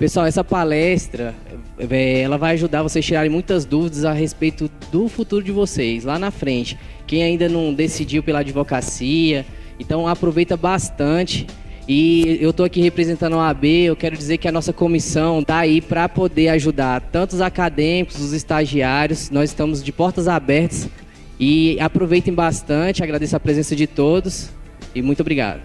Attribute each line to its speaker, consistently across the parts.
Speaker 1: Pessoal, essa palestra, ela vai ajudar vocês a tirarem muitas dúvidas a respeito do futuro de vocês, lá na frente. Quem ainda não decidiu pela advocacia, então aproveita bastante. E eu estou aqui representando a OAB, eu quero dizer que a nossa comissão está aí para poder ajudar tanto os acadêmicos, os estagiários. Nós estamos de portas abertas e aproveitem bastante, agradeço a presença de todos e muito obrigado.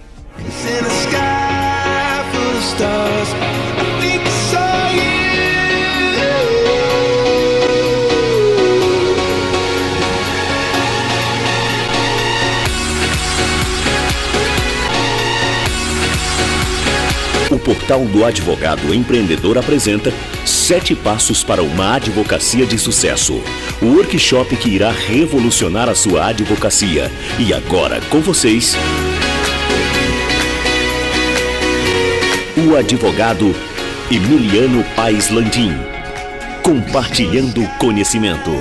Speaker 2: O Portal do Advogado Empreendedor apresenta 7 passos para uma advocacia de sucesso. O workshop que irá revolucionar a sua advocacia. E agora, com vocês, o advogado Emiliano Paes Landim. Compartilhando conhecimento.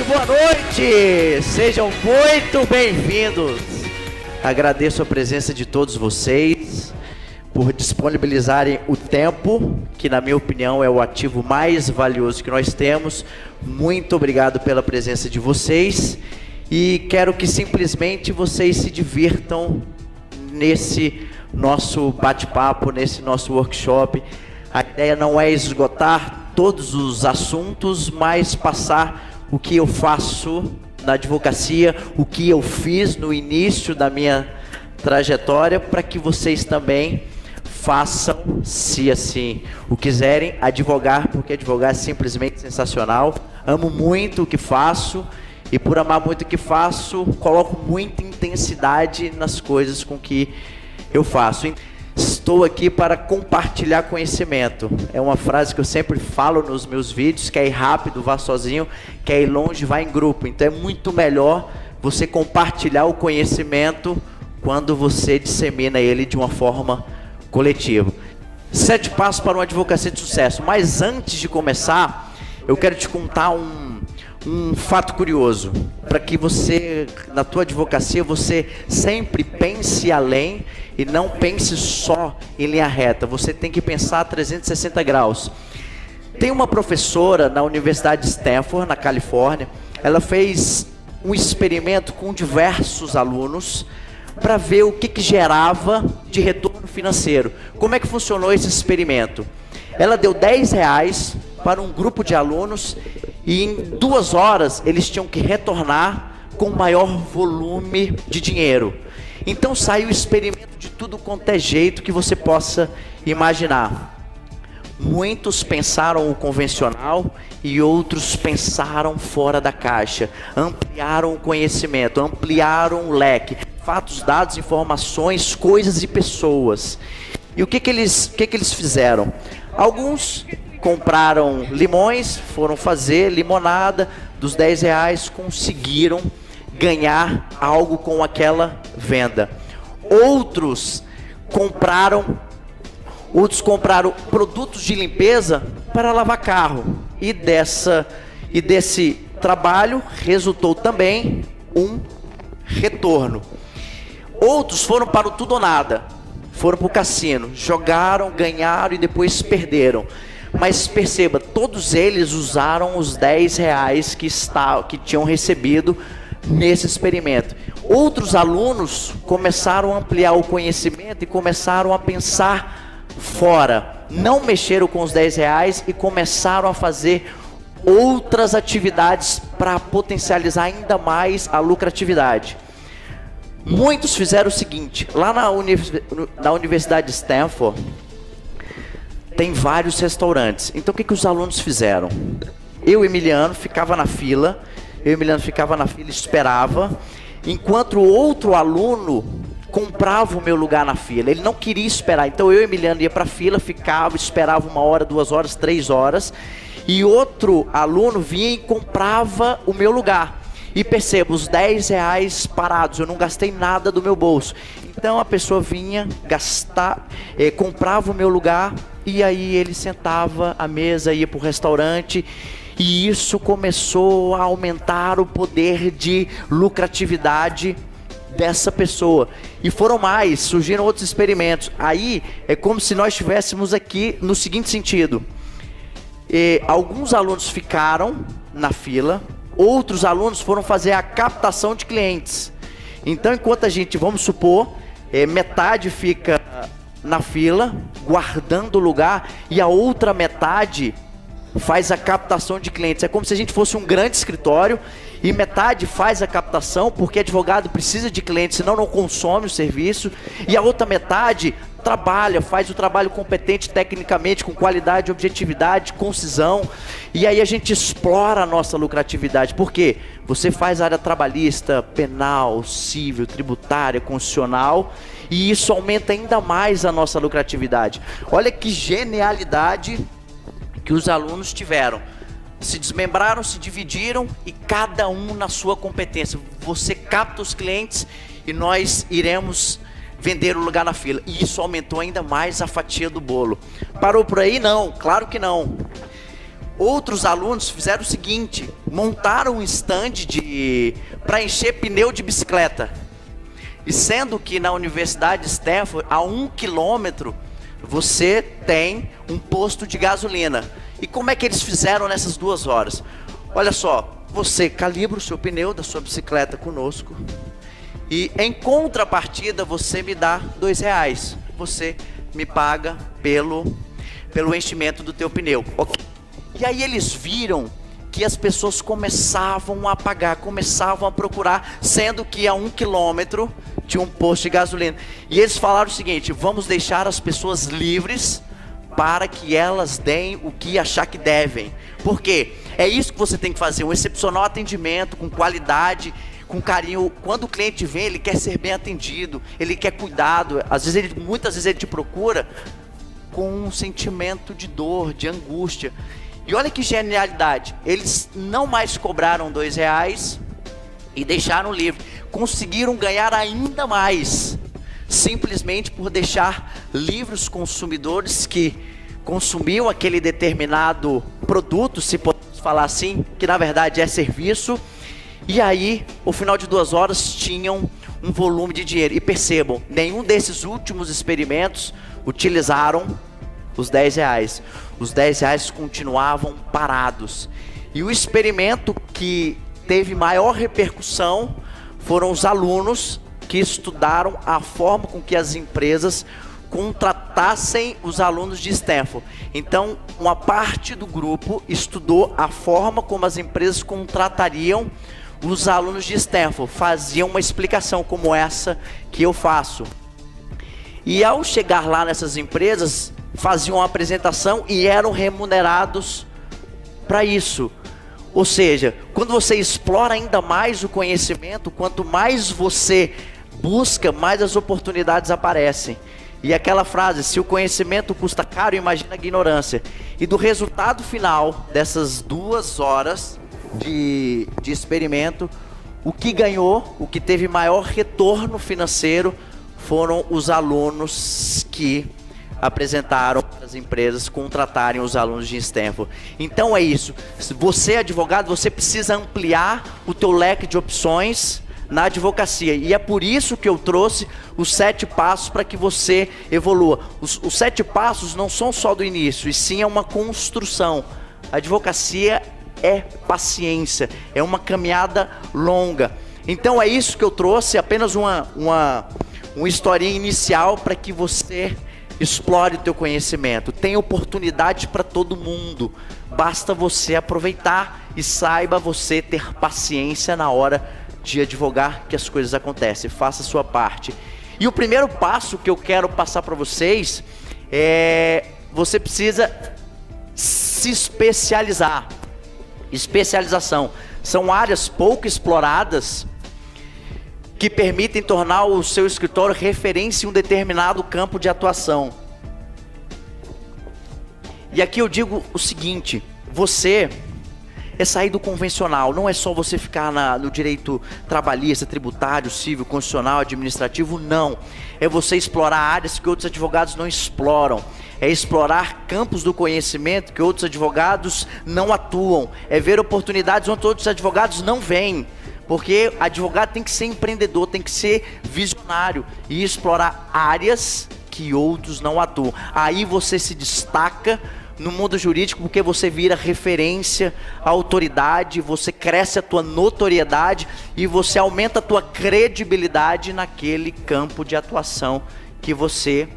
Speaker 3: Boa noite! Sejam muito bem-vindos. Agradeço a presença de todos vocês por disponibilizarem o tempo, que na minha opinião é o ativo mais valioso que nós temos. Muito obrigado pela presença de vocês e quero que simplesmente vocês se divirtam nesse nosso bate-papo, nesse nosso workshop. A ideia não é esgotar todos os assuntos, mas passar o que eu faço na advocacia, o que eu fiz no início da minha trajetória, para que vocês também façam, se assim o quiserem, advogar, porque advogar é simplesmente sensacional. Amo muito o que faço e por amar muito o que faço, coloco muita intensidade nas coisas com que eu faço. Estou aqui para compartilhar conhecimento. É uma frase que eu sempre falo nos meus vídeos: quer ir rápido, vá sozinho, quer ir longe, vá em grupo. Então é muito melhor você compartilhar o conhecimento quando você dissemina ele de uma forma coletiva. 7 passos para uma advocacia de sucesso. Mas antes de começar, eu quero te contar um fato curioso, para que você, na tua advocacia, você sempre pense além e não pense só em linha reta. Você tem que pensar a 360 graus. Tem uma professora na Universidade de Stanford, na Califórnia. Ela fez um experimento com diversos alunos para ver o que gerava de retorno financeiro. Como é que funcionou esse experimento? Ela deu R$10 para um grupo de alunos e em 2 horas eles tinham que retornar com maior volume de dinheiro. Então saiu o experimento de tudo quanto é jeito que você possa imaginar. Muitos pensaram o convencional e outros pensaram fora da caixa. Ampliaram o conhecimento, ampliaram o leque. Fatos, dados, informações, coisas e pessoas. E o que eles fizeram? Alguns compraram limões, foram fazer limonada, dos R$10 conseguiram ganhar algo com aquela venda. Outros compraram produtos de limpeza para lavar carro. E desse trabalho resultou também um retorno. Outros foram para o tudo ou nada. Foram para o cassino, jogaram, ganharam e depois perderam. Mas perceba, todos eles usaram os R$10 que tinham recebido nesse experimento. Outros alunos começaram a ampliar o conhecimento e começaram a pensar fora. Não mexeram com os R$10 e começaram a fazer outras atividades para potencializar ainda mais a lucratividade. Muitos fizeram o seguinte: lá na Universidade de Stanford tem vários restaurantes. Então o que os alunos fizeram? Eu e Emiliano ficava na fila e esperava, enquanto o outro aluno comprava o meu lugar na fila. Ele não queria esperar, então eu e Emiliano ia para a fila, ficava, esperava 1 hora, 2 horas, 3 horas, e outro aluno vinha e comprava o meu lugar. E perceba, os R$10 parados, eu não gastei nada do meu bolso. Então a pessoa vinha, comprava o meu lugar, e aí ele sentava à mesa, ia para o restaurante, e isso começou a aumentar o poder de lucratividade dessa pessoa. E foram mais, surgiram outros experimentos. Aí é como se nós estivéssemos aqui no seguinte sentido. Alguns alunos ficaram na fila, outros alunos foram fazer a captação de clientes. Então, enquanto a gente, vamos supor, metade fica na fila, guardando o lugar, e a outra metade faz a captação de clientes. É como se a gente fosse um grande escritório, e metade faz a captação, porque advogado precisa de clientes, senão não consome o serviço, e a outra metade trabalha, faz o trabalho competente tecnicamente, com qualidade, objetividade, concisão, e aí a gente explora a nossa lucratividade. Por quê? Você faz a área trabalhista, penal, civil, tributária, constitucional, e isso aumenta ainda mais a nossa lucratividade. Olha que genialidade que os alunos tiveram. Se desmembraram, se dividiram, e cada um na sua competência. Você capta os clientes e nós iremos vender o lugar na fila. E isso aumentou ainda mais a fatia do bolo. Parou por aí? Não, claro que não. Outros alunos fizeram o seguinte: montaram um stand para encher pneu de bicicleta. E sendo que na Universidade de Stanford, a 1 quilômetro, você tem um posto de gasolina. E como é que eles fizeram nessas 2 horas? Olha só, você calibra o seu pneu da sua bicicleta conosco, e em contrapartida você me dá R$2. Você me paga pelo enchimento do teu pneu. Okay. E aí eles viram que as pessoas começavam a pagar, começavam a procurar, sendo que a 1 quilômetro tinha um posto de gasolina. E eles falaram o seguinte: vamos deixar as pessoas livres para que elas deem o que achar que devem. Por quê? É isso que você tem que fazer, um excepcional atendimento, com qualidade, com carinho. Quando o cliente vem, ele quer ser bem atendido, ele quer cuidado. Muitas vezes ele te procura com um sentimento de dor, de angústia. E olha que genialidade, eles não mais cobraram R$2 e deixaram livre. Conseguiram ganhar ainda mais, simplesmente por deixar livres os consumidores que consumiam aquele determinado produto, se podemos falar assim, que na verdade é serviço. E aí, ao final de 2 horas, tinham um volume de dinheiro. E percebam, nenhum desses últimos experimentos utilizaram os R$10. Os R$10 continuavam parados. E o experimento que teve maior repercussão foram os alunos que estudaram a forma com que as empresas contratassem os alunos de Stanford. Então, uma parte do grupo estudou a forma como as empresas contratariam os alunos de Stanford, faziam uma explicação como essa que eu faço. E ao chegar lá nessas empresas, faziam uma apresentação e eram remunerados para isso. Ou seja, quando você explora ainda mais o conhecimento, quanto mais você busca, mais as oportunidades aparecem. E aquela frase: se o conhecimento custa caro, imagina a ignorância. E do resultado final dessas 2 horas de experimento, o que ganhou, o que teve maior retorno financeiro, foram os alunos que apresentaram as empresas contratarem os alunos de Stanford. Então é isso. Se você é advogado, você precisa ampliar o teu leque de opções na advocacia. E é por isso que eu trouxe os 7 passos para que você evolua. Os 7 passos não são só do início, e sim é uma construção. A advocacia é paciência, é uma caminhada longa. Então é isso que eu trouxe, apenas uma historinha inicial para que você explore o teu conhecimento. Tem oportunidade para todo mundo, basta você aproveitar e saiba você ter paciência na hora de advogar, que as coisas acontecem. Faça a sua parte. E o primeiro passo que eu quero passar para vocês é: você precisa se especializar. Especialização são áreas pouco exploradas que permitem tornar o seu escritório referência em um determinado campo de atuação. E aqui eu digo o seguinte: você é sair do convencional. Não é só você ficar no direito trabalhista, tributário, civil, constitucional, administrativo, não. É você explorar áreas que outros advogados não exploram. É explorar campos do conhecimento que outros advogados não atuam. É ver oportunidades onde outros advogados não veem. Porque advogado tem que ser empreendedor, tem que ser visionário e explorar áreas que outros não atuam. Aí você se destaca no mundo jurídico porque você vira referência, autoridade, você cresce a tua notoriedade e você aumenta a tua credibilidade naquele campo de atuação que você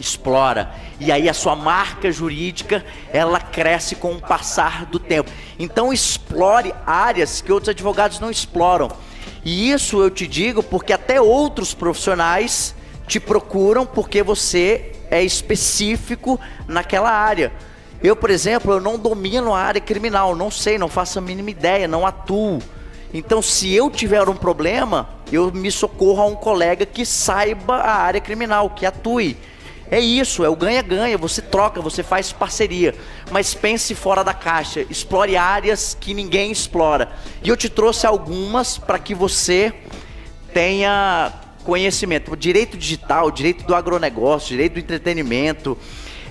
Speaker 3: explora. E aí a sua marca jurídica, ela cresce com o passar do tempo. Então explore áreas que outros advogados não exploram. E isso eu te digo porque até outros profissionais te procuram porque você é específico naquela área. Eu, por exemplo, eu não domino a área criminal, não sei, não faço a mínima ideia, não atuo. Então, se eu tiver um problema, eu me socorro a um colega que saiba a área criminal, que atue. É isso, é o ganha-ganha, você troca, você faz parceria. Mas pense fora da caixa, explore áreas que ninguém explora. E eu te trouxe algumas para que você tenha conhecimento. O direito digital, o direito do agronegócio, o direito do entretenimento.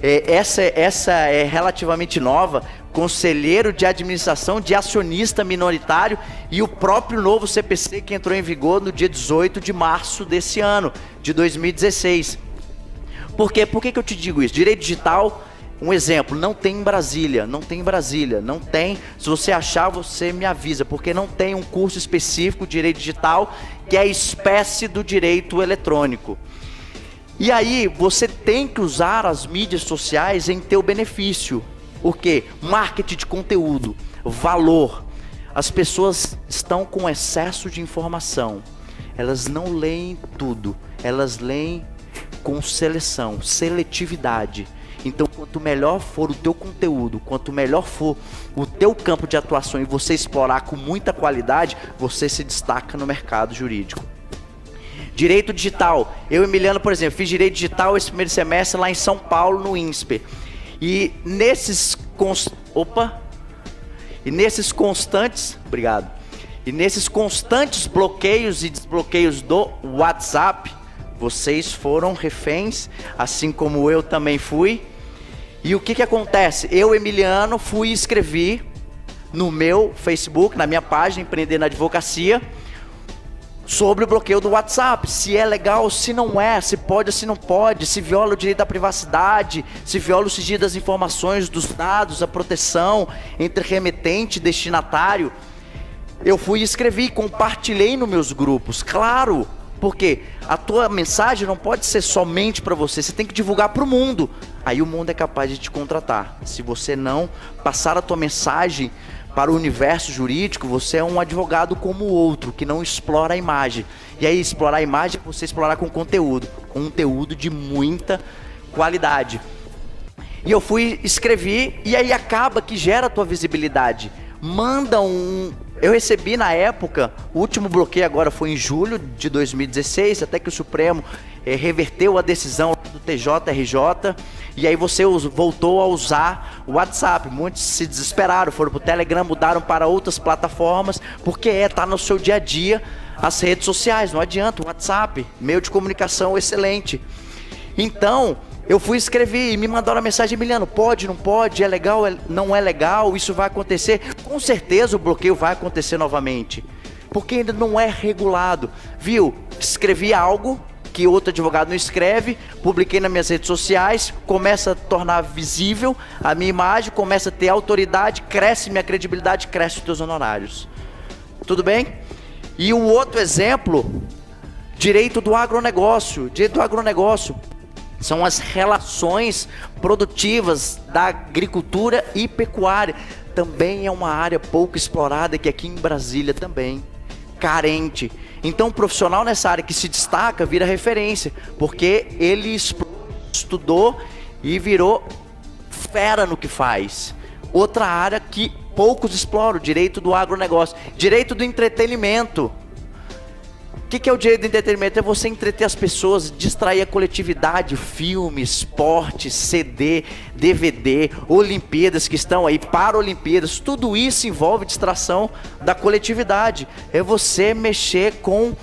Speaker 3: Essa é relativamente nova. Conselheiro de administração de acionista minoritário e o próprio novo CPC que entrou em vigor no dia 18 de março desse ano, de 2016. Por quê? Por que eu te digo isso? Direito digital, um exemplo, não tem em Brasília, não tem. Se você achar, você me avisa, porque não tem um curso específico de direito digital, que é a espécie do direito eletrônico. E aí, você tem que usar as mídias sociais em teu benefício. O quê? Marketing de conteúdo, valor. As pessoas estão com excesso de informação. Elas não leem tudo, elas leem com seleção, seletividade. Então, quanto melhor for o teu conteúdo, quanto melhor for o teu campo de atuação e você explorar com muita qualidade, você se destaca no mercado jurídico. Direito digital. Eu, Emiliano, por exemplo, fiz direito digital esse primeiro semestre lá em São Paulo, no INSPER. E nesses constantes bloqueios e desbloqueios do WhatsApp, vocês foram reféns, assim como eu também fui. E o que acontece? Eu, Emiliano, fui e escrevi no meu Facebook, na minha página Empreender na Advocacia, sobre o bloqueio do WhatsApp, se é legal, se não é, se pode, se não pode, se viola o direito à privacidade, se viola o sigilo das informações, dos dados, a proteção entre remetente e destinatário. Eu fui e escrevi, compartilhei nos meus grupos, claro, porque a tua mensagem não pode ser somente para você, você tem que divulgar para o mundo. Aí o mundo é capaz de te contratar. Se você não passar a tua mensagem para o universo jurídico, você é um advogado como o outro, que não explora a imagem. E aí explorar a imagem é você explorar com conteúdo de muita qualidade. E eu fui escrevi, e aí acaba que gera a tua visibilidade. Eu recebi na época, o último bloqueio agora foi em julho de 2016, até que o Supremo reverteu a decisão do TJRJ, e aí você voltou a usar o WhatsApp. Muitos se desesperaram, foram para o Telegram, mudaram para outras plataformas, porque tá no seu dia a dia as redes sociais, não adianta, o WhatsApp, meio de comunicação excelente. Então, eu fui escrever e me mandaram a mensagem: Emiliano, pode, não pode, é legal, não é legal, isso vai acontecer. Com certeza o bloqueio vai acontecer novamente, porque ainda não é regulado, viu? Escrevi algo que outro advogado não escreve, publiquei nas minhas redes sociais, começa a tornar visível a minha imagem, começa a ter autoridade, cresce minha credibilidade, cresce os teus honorários. Tudo bem? E o outro exemplo, direito do agronegócio. Direito do agronegócio são as relações produtivas da agricultura e pecuária. Também é uma área pouco explorada, que aqui em Brasília também carente. Então, o profissional nessa área que se destaca vira referência, porque ele estudou e virou fera no que faz. Outra área que poucos exploram, direito do agronegócio. Direito do entretenimento. O que é o direito do entretenimento? É você entreter as pessoas, distrair a coletividade, filme, esporte, CD, DVD, Olimpíadas que estão aí, Paralimpíadas, tudo isso envolve distração da coletividade. É você mexer com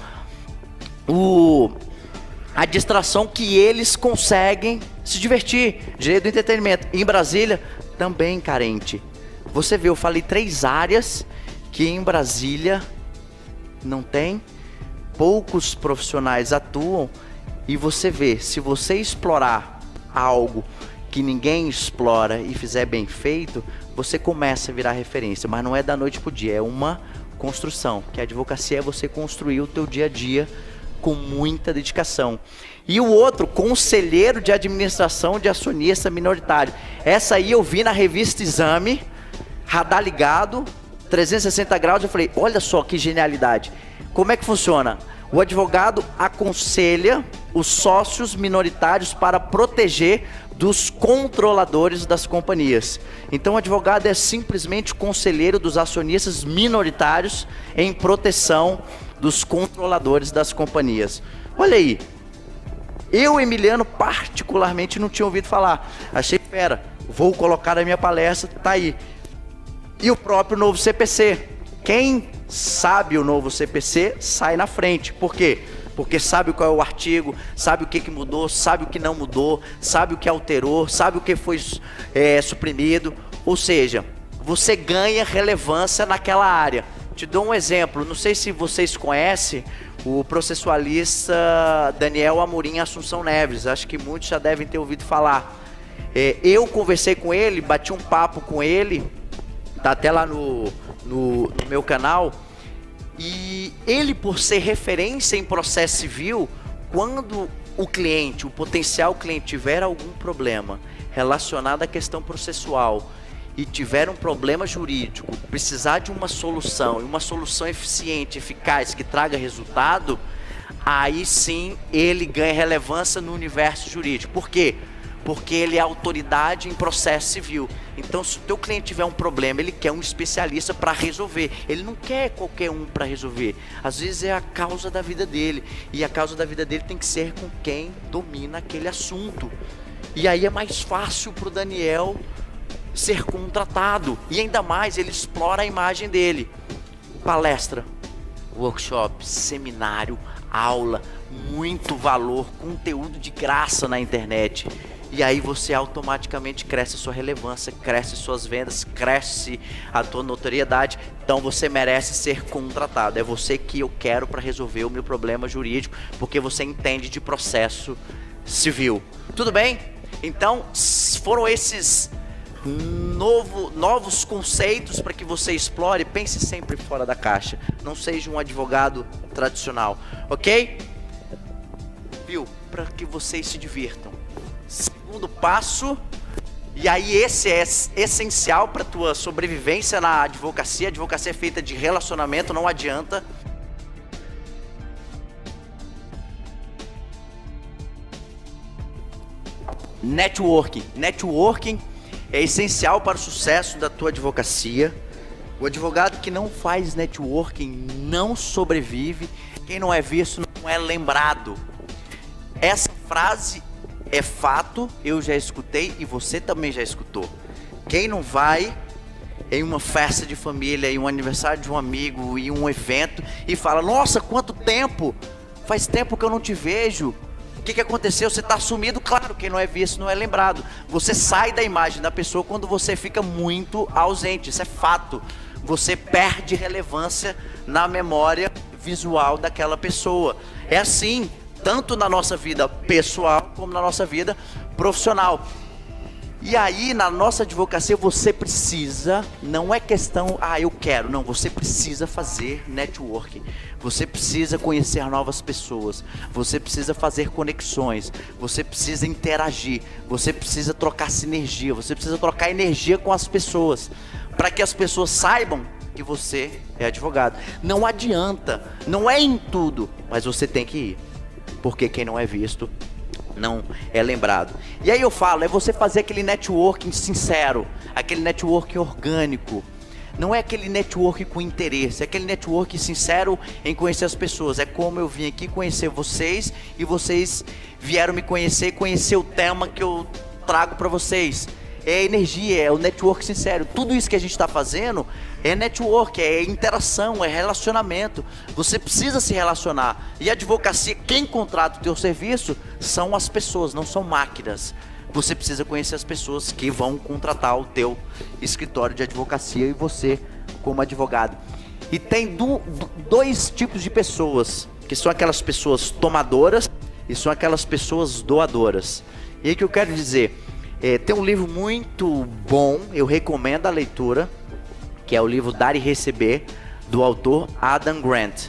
Speaker 3: a distração que eles conseguem se divertir. Direito do entretenimento. Em Brasília, também carente. Você vê, eu falei 3 áreas que em Brasília não tem. Poucos profissionais atuam e você vê, se você explorar algo que ninguém explora e fizer bem feito, você começa a virar referência, mas não é da noite pro dia, é uma construção, que a advocacia é você construir o teu dia a dia com muita dedicação. E o outro, conselheiro de administração de acionista minoritário. Essa aí eu vi na revista Exame, radar ligado, 360 graus, eu falei, olha só que genialidade. Como é que funciona? O advogado aconselha os sócios minoritários para proteger dos controladores das companhias. Então o advogado é simplesmente conselheiro dos acionistas minoritários em proteção dos controladores das companhias. Olha aí, eu, Emiliano, particularmente não tinha ouvido falar. Achei, fera, vou colocar na minha palestra, tá aí. E o próprio novo CPC. Quem sabe o novo CPC sai na frente. Por quê? Porque sabe qual é o artigo, sabe o que mudou, sabe o que não mudou, sabe o que alterou, sabe o que foi suprimido. Ou seja, você ganha relevância naquela área. Te dou um exemplo, não sei se vocês conhecem o processualista Daniel Amorim Assunção Neves, acho que muitos já devem ter ouvido falar. Eu conversei com ele, bati um papo com ele, tá até lá no meu canal, e ele, por ser referência em processo civil, quando o cliente, o potencial cliente tiver algum problema relacionado à questão processual e tiver um problema jurídico, precisar de uma solução, e uma solução eficiente, eficaz, que traga resultado, aí sim ele ganha relevância no universo jurídico. Por quê? Porque ele é autoridade em processo civil. Então, se o teu cliente tiver um problema, ele quer um especialista para resolver. Ele não quer qualquer um para resolver. Às vezes é a causa da vida dele. E a causa da vida dele tem que ser com quem domina aquele assunto. E aí é mais fácil para o Daniel ser contratado. E ainda mais, ele explora a imagem dele. Palestra, workshop, seminário, aula, muito valor, conteúdo de graça na internet. E aí você automaticamente cresce a sua relevância, cresce suas vendas, cresce a tua notoriedade. Então você merece ser contratado. É você que eu quero para resolver o meu problema jurídico, porque você entende de processo civil. Tudo bem? Então foram esses novos conceitos para que você explore. Pense sempre fora da caixa. Não seja um advogado tradicional, ok? Viu? Para que vocês se divirtam. Segundo passo, e aí esse é essencial para a tua sobrevivência na advocacia. A advocacia é feita de relacionamento, não adianta. Networking. Networking é essencial para o sucesso da tua advocacia. O advogado que não faz networking não sobrevive. Quem não é visto não é lembrado. Essa frase é fato, eu já escutei e você também já escutou. Quem não vai em uma festa de família, em um aniversário de um amigo, em um evento e fala, nossa, quanto tempo, faz tempo que eu não te vejo, o que aconteceu, você está sumido? Claro, quem não é visto não é lembrado. Você sai da imagem da pessoa quando você fica muito ausente, isso é fato. Você perde relevância na memória visual daquela pessoa. É assim, tanto na nossa vida pessoal como na nossa vida profissional. E aí na nossa advocacia você precisa, não é questão, eu quero, não, você precisa fazer networking, você precisa conhecer novas pessoas, você precisa fazer conexões, você precisa interagir, você precisa trocar sinergia, você precisa trocar energia com as pessoas, para que as pessoas saibam que você é advogado. Não adianta, não é em tudo, mas você tem que ir. Porque quem não é visto não é lembrado. E aí eu falo, é você fazer aquele networking sincero, aquele networking orgânico. Não é aquele networking com interesse, é aquele networking sincero em conhecer as pessoas. É como eu vim aqui conhecer vocês e vocês vieram me conhecer e conhecer o tema que eu trago para vocês. É energia, é o network sincero. Tudo isso que a gente está fazendo é network, é interação, é relacionamento. Você precisa se relacionar. E a advocacia, quem contrata o teu serviço são as pessoas, não são máquinas. Você precisa conhecer as pessoas que vão contratar o teu escritório de advocacia e você como advogado. E tem dois tipos de pessoas, que são aquelas pessoas tomadoras e são aquelas pessoas doadoras. E aí que eu quero dizer, tem um livro muito bom, eu recomendo a leitura, que é o livro Dar e Receber, do autor Adam Grant.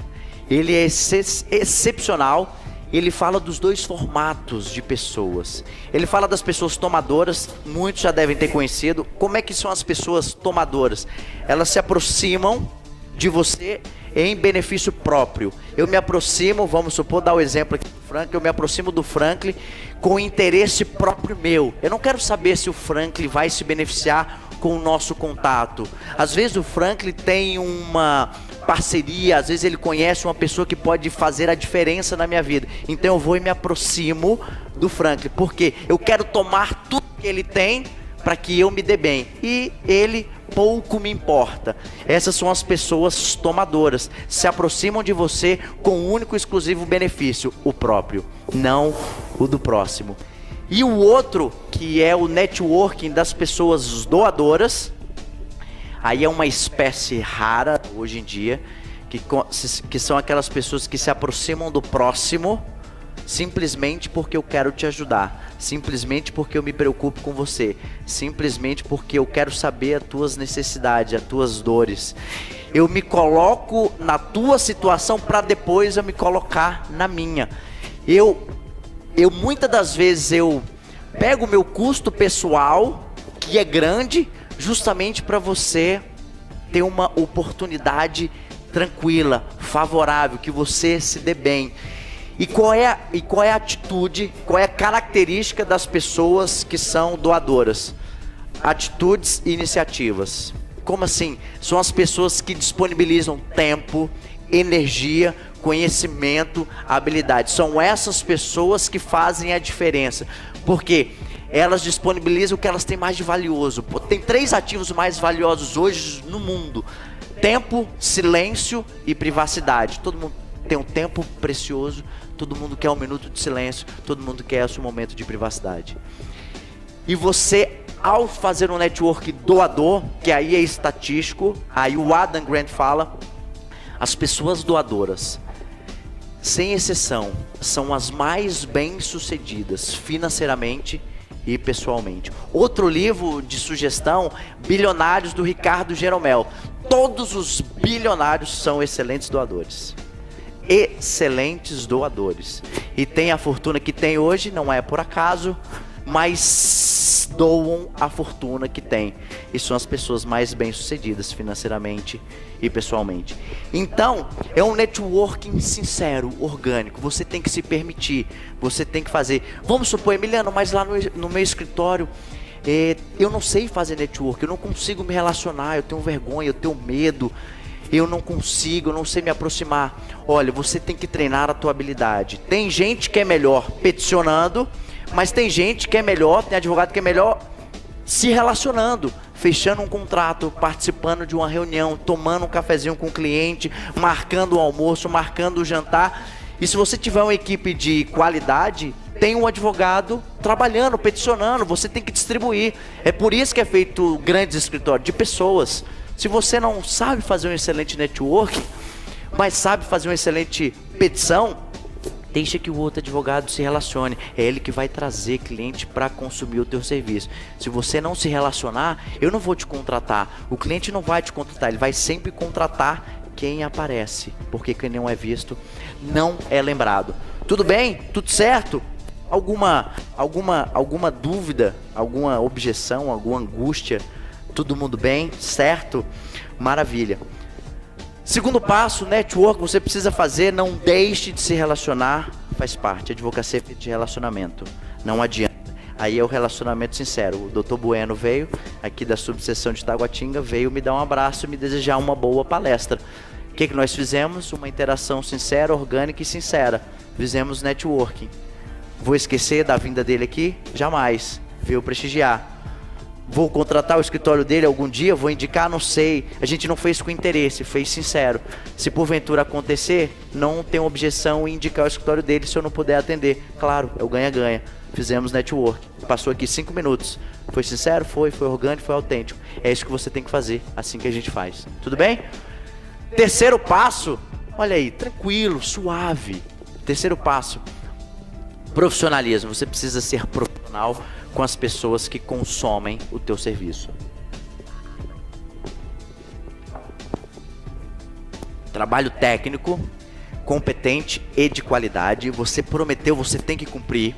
Speaker 3: Ele é excepcional. Ele fala dos dois formatos de pessoas. Ele fala das pessoas tomadoras, muitos já devem ter conhecido. Como é que são as pessoas tomadoras? Elas se aproximam de você em benefício próprio. Eu me aproximo, vamos supor, dar o exemplo aqui do Franklin, eu me aproximo do Franklin com interesse próprio meu. Eu não quero saber se o Franklin vai se beneficiar com o nosso contato. Às vezes o Franklin tem uma parceria, às vezes ele conhece uma pessoa que pode fazer a diferença na minha vida. Então eu vou e me aproximo do Franklin, porque eu quero tomar tudo que ele tem para que eu me dê bem. E ele pouco me importa. Essas são as pessoas tomadoras. Se aproximam de você com o único e exclusivo benefício, o próprio, não o do próximo. E o outro, que é o networking das pessoas doadoras, aí é uma espécie rara hoje em dia, que são aquelas pessoas que se aproximam do próximo simplesmente porque eu quero te ajudar, simplesmente porque eu me preocupo com você, simplesmente porque eu quero saber as tuas necessidades, as tuas dores. Eu me coloco na tua situação para depois eu me colocar na minha. Eu muitas das vezes eu pego o meu custo pessoal, que é grande, justamente para você ter uma oportunidade tranquila, favorável, que você se dê bem. E qual é a atitude, qual é a característica das pessoas que são doadoras? Atitudes e iniciativas. Como assim? São as pessoas que disponibilizam tempo, energia, conhecimento, habilidade. São essas pessoas que fazem a diferença. Porque elas disponibilizam o que elas têm mais de valioso. Tem 3 ativos mais valiosos hoje no mundo: tempo, silêncio e privacidade. Todo mundo tem um tempo precioso, todo mundo quer um minuto de silêncio, todo mundo quer o seu momento de privacidade. E você, ao fazer um network doador, que aí é estatístico, aí o Adam Grant fala, as pessoas doadoras, sem exceção, são as mais bem-sucedidas financeiramente e pessoalmente. Outro livro de sugestão, Bilionários, do Ricardo Jeromel. Todos os bilionários são excelentes doadores. Excelentes doadores. E tem a fortuna que tem hoje, não é por acaso, mas doam a fortuna que tem. E são as pessoas mais bem-sucedidas financeiramente e pessoalmente. Então, é um networking sincero, orgânico. Você tem que se permitir, você tem que fazer. Vamos supor, Emiliano, mas lá no meu escritório, eu não sei fazer network, eu não consigo me relacionar, eu tenho vergonha, eu tenho medo, eu não consigo, eu não sei me aproximar. Olha, você tem que treinar a tua habilidade. Tem gente que é melhor peticionando, mas tem gente que é melhor, tem advogado que é melhor se relacionando, fechando um contrato, participando de uma reunião, tomando um cafezinho com o cliente, marcando o almoço, marcando o jantar. E se você tiver uma equipe de qualidade, tem um advogado trabalhando, peticionando, você tem que distribuir. É por isso que é feito grandes escritórios de pessoas. Se você não sabe fazer um excelente network, mas sabe fazer uma excelente petição, deixa que o outro advogado se relacione. É ele que vai trazer cliente para consumir o teu serviço. Se você não se relacionar, eu não vou te contratar. O cliente não vai te contratar, ele vai sempre contratar quem aparece. Porque quem não é visto não é lembrado. Tudo bem? Tudo certo? Alguma dúvida? Alguma objeção? Alguma angústia? Todo mundo bem? Certo? Maravilha. Segundo passo, network, você precisa fazer, não deixe de se relacionar, faz parte, a advocacia é feita de relacionamento, não adianta. Aí é o relacionamento sincero. O Dr. Bueno veio, aqui da subseção de Taguatinga, veio me dar um abraço e me desejar uma boa palestra. O que nós fizemos? Uma interação sincera, orgânica e sincera. Fizemos networking. Vou esquecer da vinda dele aqui? Jamais. Veio prestigiar. Vou contratar o escritório dele algum dia? Vou indicar? Não sei. A gente não fez com interesse, fez sincero. Se porventura acontecer, não tem objeção em indicar o escritório dele se eu não puder atender. Claro, é o ganha-ganha. Fizemos network. Passou aqui 5 minutos. Foi sincero? Foi orgânico, foi autêntico. É isso que você tem que fazer, assim que a gente faz. Tudo bem? Terceiro passo, olha aí, tranquilo, suave. Terceiro passo, profissionalismo. Você precisa ser profissional com as pessoas que consomem o teu serviço. Trabalho técnico, competente e de qualidade. Você prometeu, você tem que cumprir.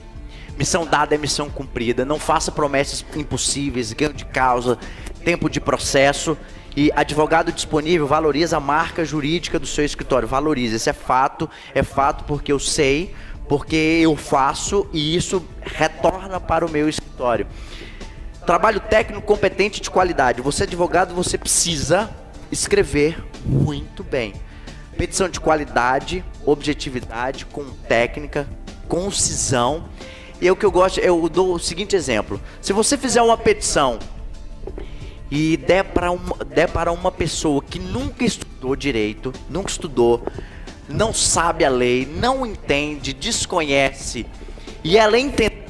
Speaker 3: Missão dada é missão cumprida. Não faça promessas impossíveis, ganho de causa, tempo de processo. E advogado disponível valoriza a marca jurídica do seu escritório. Valoriza, isso é fato porque eu sei, porque eu faço e isso retorna para o meu escritório. Trabalho técnico, competente e de qualidade. Você advogado, você precisa escrever muito bem. Petição de qualidade, objetividade, com técnica, concisão. E o que eu gosto, eu dou o seguinte exemplo. Se você fizer uma petição e der para uma pessoa que nunca estudou direito, nunca estudou, não sabe a lei, não entende, desconhece, e ela entender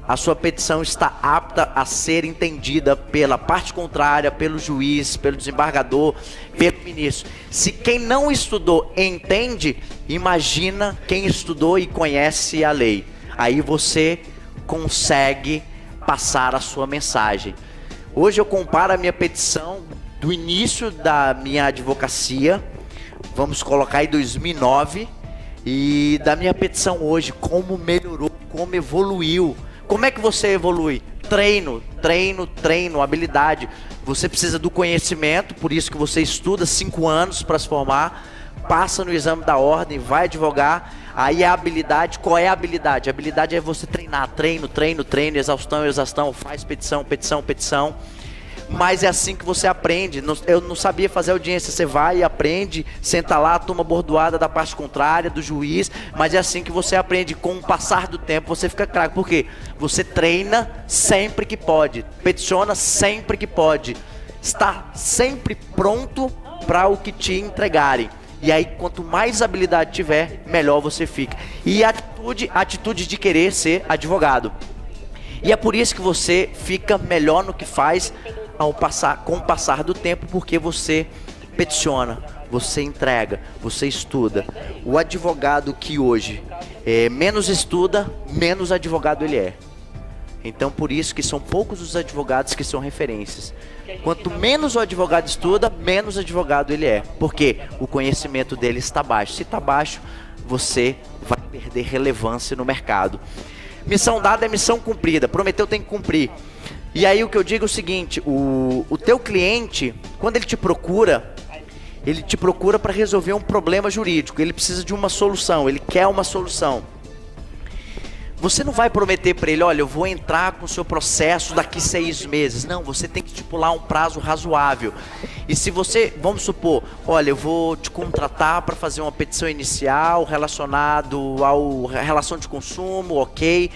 Speaker 3: a sua petição está apta a ser entendida pela parte contrária, pelo juiz, pelo desembargador, pelo ministro. Se quem não estudou entende, imagina quem estudou e conhece a lei. Aí você consegue passar a sua mensagem. Hoje eu comparo a minha petição do início da minha advocacia, vamos colocar em 2009, e da minha petição hoje, como melhorou, como evoluiu. Como é que você evolui? Treino, habilidade. Você precisa do conhecimento, por isso que você estuda 5 anos para se formar, passa no exame da ordem, vai advogar. Aí a habilidade, qual é a habilidade? A habilidade é você treinar, treino, exaustão, faz petição. Mas é assim que você aprende. Eu não sabia fazer audiência, você vai e aprende, senta lá, toma bordoada da parte contrária, do juiz, mas é assim que você aprende. Com o passar do tempo você fica craque, porque você treina sempre que pode, peticiona sempre que pode, está sempre pronto para o que te entregarem. E aí quanto mais habilidade tiver, melhor você fica. E atitude de querer ser advogado. E é por isso que você fica melhor no que faz com o passar do tempo, porque você peticiona, você entrega, você estuda. O advogado que hoje menos estuda, menos advogado ele é. Então por isso que são poucos os advogados que são referências. Quanto menos o advogado estuda, menos advogado ele é, porque o conhecimento dele está baixo. Se está baixo, você vai perder relevância no mercado. Missão dada é missão cumprida, prometeu tem que cumprir. E aí o que eu digo é o seguinte, o teu cliente, quando ele te procura para resolver um problema jurídico, ele precisa de uma solução, ele quer uma solução. Você não vai prometer para ele, olha, eu vou entrar com o seu processo daqui 6 meses. Não, você tem que estipular um prazo razoável. E se você, vamos supor, olha, eu vou te contratar para fazer uma petição inicial relacionado à relação de consumo, ok?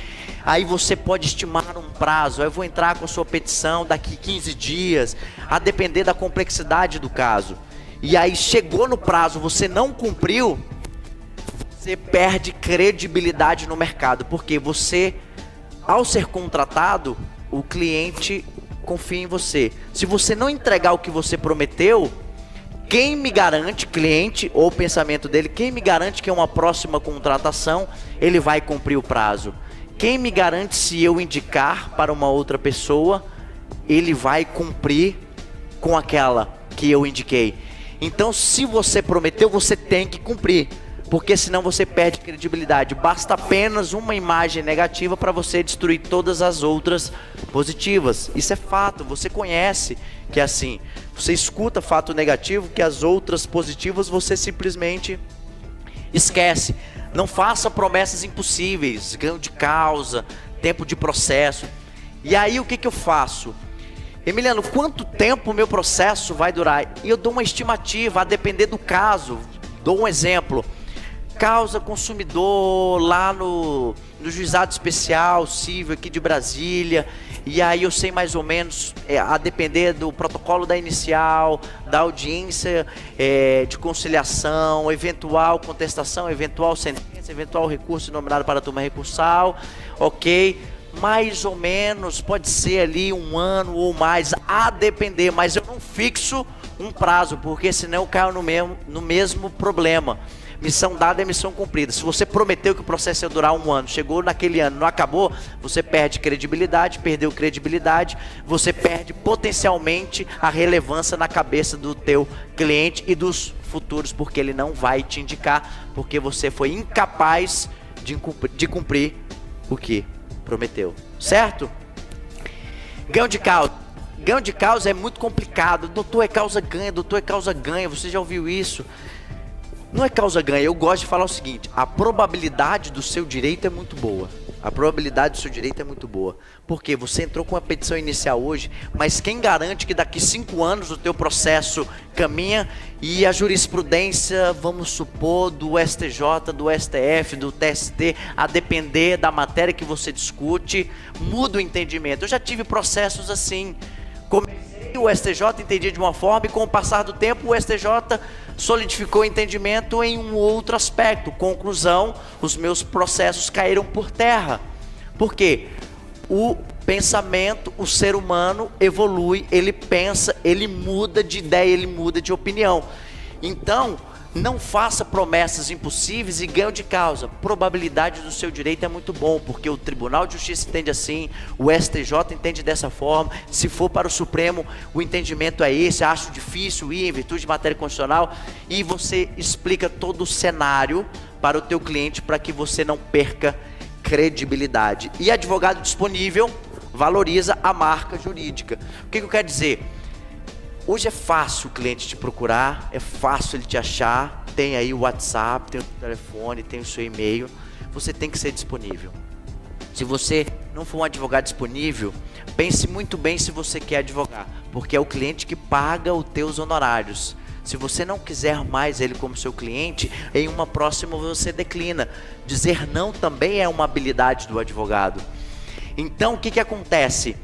Speaker 3: Aí você pode estimar um prazo, eu vou entrar com a sua petição daqui 15 dias, a depender da complexidade do caso. E aí chegou no prazo, você não cumpriu, você perde credibilidade no mercado, porque você, ao ser contratado, o cliente confia em você. Se você não entregar o que você prometeu, quem me garante, cliente ou pensamento dele, quem me garante que é uma próxima contratação, ele vai cumprir o prazo? Quem me garante se eu indicar para uma outra pessoa, ele vai cumprir com aquela que eu indiquei? Então, se você prometeu, você tem que cumprir. Porque senão você perde credibilidade. Basta apenas uma imagem negativa para você destruir todas as outras positivas. Isso é fato, você conhece que é assim. Você escuta fato negativo, que as outras positivas você simplesmente esquece. Não faça promessas impossíveis, ganho de causa, tempo de processo. E aí o que eu faço? Emiliano, quanto tempo o meu processo vai durar? E eu dou uma estimativa, a depender do caso. Dou um exemplo. Causa consumidor lá no juizado especial civil aqui de Brasília, e aí eu sei mais ou menos, a depender do protocolo da inicial, da audiência de conciliação, eventual contestação, eventual sentença, eventual recurso nominado para a turma recursal, ok? Mais ou menos, pode ser ali 1 ano ou mais, a depender, mas eu não fixo um prazo, porque senão eu caio no mesmo problema. Missão dada é missão cumprida. Se você prometeu que o processo ia durar 1 ano, chegou naquele ano, não acabou, você perde credibilidade, perdeu credibilidade, você perde potencialmente a relevância na cabeça do teu cliente e dos futuros, porque ele não vai te indicar, porque você foi incapaz de cumprir o que prometeu, certo? Ganho de causa. Ganho de causa é muito complicado. Doutor, é causa ganha, doutor, é causa ganha. Você já ouviu isso? Não é causa ganha. Eu gosto de falar o seguinte: a probabilidade do seu direito é muito boa. A probabilidade do seu direito é muito boa. Porque você entrou com uma petição inicial hoje, mas quem garante que daqui 5 anos o teu processo caminha e a jurisprudência, vamos supor, do STJ, do STF, do TST, a depender da matéria que você discute, muda o entendimento. Eu já tive processos assim. O STJ entendia de uma forma e com o passar do tempo o STJ solidificou o entendimento em um outro aspecto. Conclusão, os meus processos caíram por terra. Por quê? O pensamento, o ser humano evolui, ele pensa, ele muda de ideia, ele muda de opinião. Então, não faça promessas impossíveis e ganho de causa. Probabilidade do seu direito é muito bom, porque o Tribunal de Justiça entende assim, o STJ entende dessa forma. Se for para o Supremo, o entendimento é esse. Acho difícil ir em virtude de matéria constitucional. E você explica todo o cenário para o teu cliente, para que você não perca credibilidade. E advogado disponível valoriza a marca jurídica. O que eu quero dizer? Hoje é fácil o cliente te procurar, é fácil ele te achar, tem aí o WhatsApp, tem o telefone, tem o seu e-mail, você tem que ser disponível. Se você não for um advogado disponível, pense muito bem se você quer advogar, porque é o cliente que paga os teus honorários. Se você não quiser mais ele como seu cliente, em uma próxima você declina. Dizer não também é uma habilidade do advogado. Então o que acontece?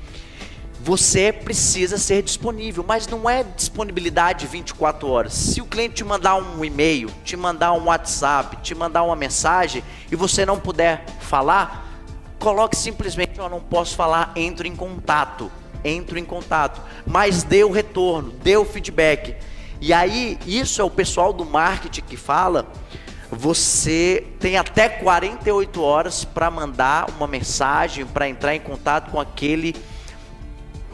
Speaker 3: Você precisa ser disponível, mas não é disponibilidade 24 horas. Se o cliente te mandar um e-mail, te mandar um WhatsApp, te mandar uma mensagem e você não puder falar, coloque simplesmente: eu não posso falar, entro em contato, mas dê o retorno, dê o feedback. E aí, isso é o pessoal do marketing que fala, você tem até 48 horas para mandar uma mensagem, para entrar em contato com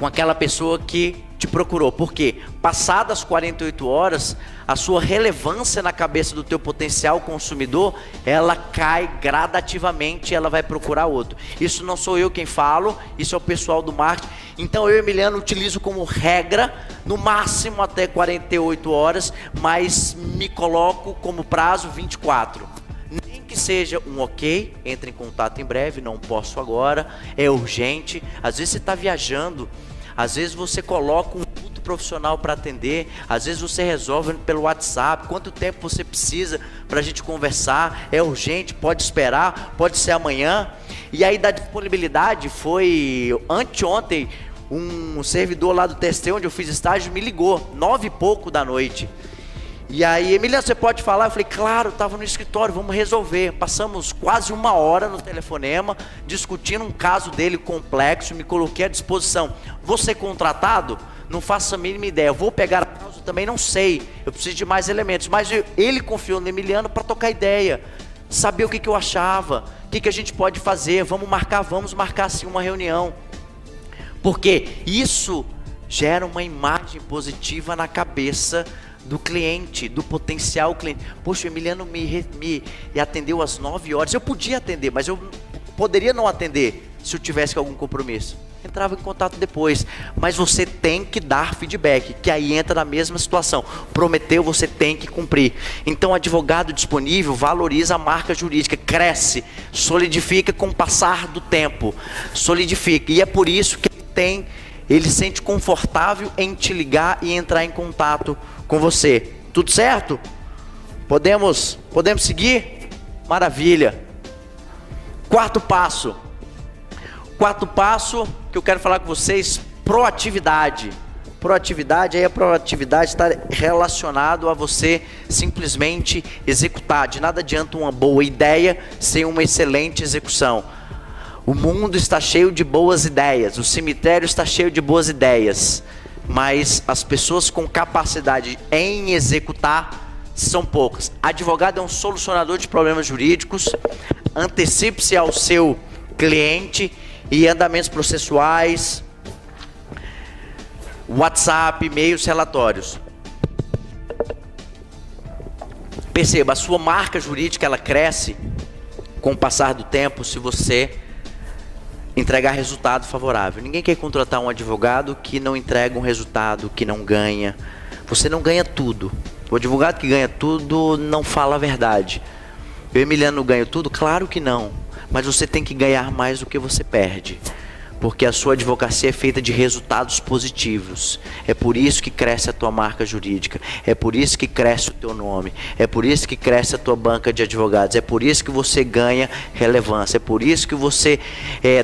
Speaker 3: aquela pessoa que te procurou. Porque passadas 48 horas, a sua relevância na cabeça do teu potencial consumidor, ela cai gradativamente, ela vai procurar outro. Isso não sou eu quem falo, isso é o pessoal do marketing. Então eu, Emiliano, utilizo como regra, no máximo até 48 horas, mas me coloco como prazo 24. Nem que seja um ok, entre em contato em breve, não posso agora, é urgente. Às vezes você está viajando, às vezes você coloca um culto profissional para atender, às vezes você resolve pelo WhatsApp, quanto tempo você precisa para a gente conversar, é urgente, pode esperar, pode ser amanhã. E aí da disponibilidade foi anteontem, um servidor lá do TST onde eu fiz estágio me ligou, 9 e pouco da noite. E aí: Emiliano, você pode falar? Eu falei: claro, estava no escritório, vamos resolver. Passamos quase 1 hora no telefonema, discutindo um caso dele complexo, me coloquei à disposição. Vou ser contratado? Não faço a mínima ideia. Eu vou pegar a causa? Também não sei. Eu preciso de mais elementos. Mas ele confiou no Emiliano para trocar ideia, saber o que eu achava, o que a gente pode fazer. Vamos marcar sim uma reunião. Porque isso gera uma imagem positiva na cabeça do cliente, do potencial cliente. Poxa, o Emiliano me atendeu às 9 horas. Eu podia atender, mas eu poderia não atender se eu tivesse algum compromisso. Entrava em contato depois. Mas você tem que dar feedback, que aí entra na mesma situação. Prometeu, você tem que cumprir. Então, advogado disponível valoriza a marca jurídica, cresce, solidifica com o passar do tempo. Solidifica. E é por isso que ele se sente confortável em te ligar e entrar em contato com você. Tudo certo? Podemos seguir? Maravilha. Quarto passo que eu quero falar com vocês: proatividade. Proatividade, aí a proatividade está relacionado a você simplesmente executar. De nada adianta uma boa ideia sem uma excelente execução. O mundo está cheio de boas ideias, o cemitério está cheio de boas ideias. mas as pessoas com capacidade em executar são poucas. Advogado é um solucionador de problemas jurídicos, antecipe-se ao seu cliente e andamentos processuais, WhatsApp, e-mails, relatórios. Perceba, a sua marca jurídica ela cresce com o passar do tempo se você entregar resultado favorável. Ninguém quer contratar um advogado que não entrega um resultado, que não ganha. Você não ganha tudo. O advogado que ganha tudo não fala a verdade. Eu, Emiliano, ganho tudo? Claro que não. Mas você tem que ganhar mais do que você perde. Porque a sua advocacia é feita de resultados positivos. É por isso que cresce a tua marca jurídica. É por isso que cresce o teu nome. É por isso que cresce a tua banca de advogados. É por isso que você ganha relevância. É por isso que você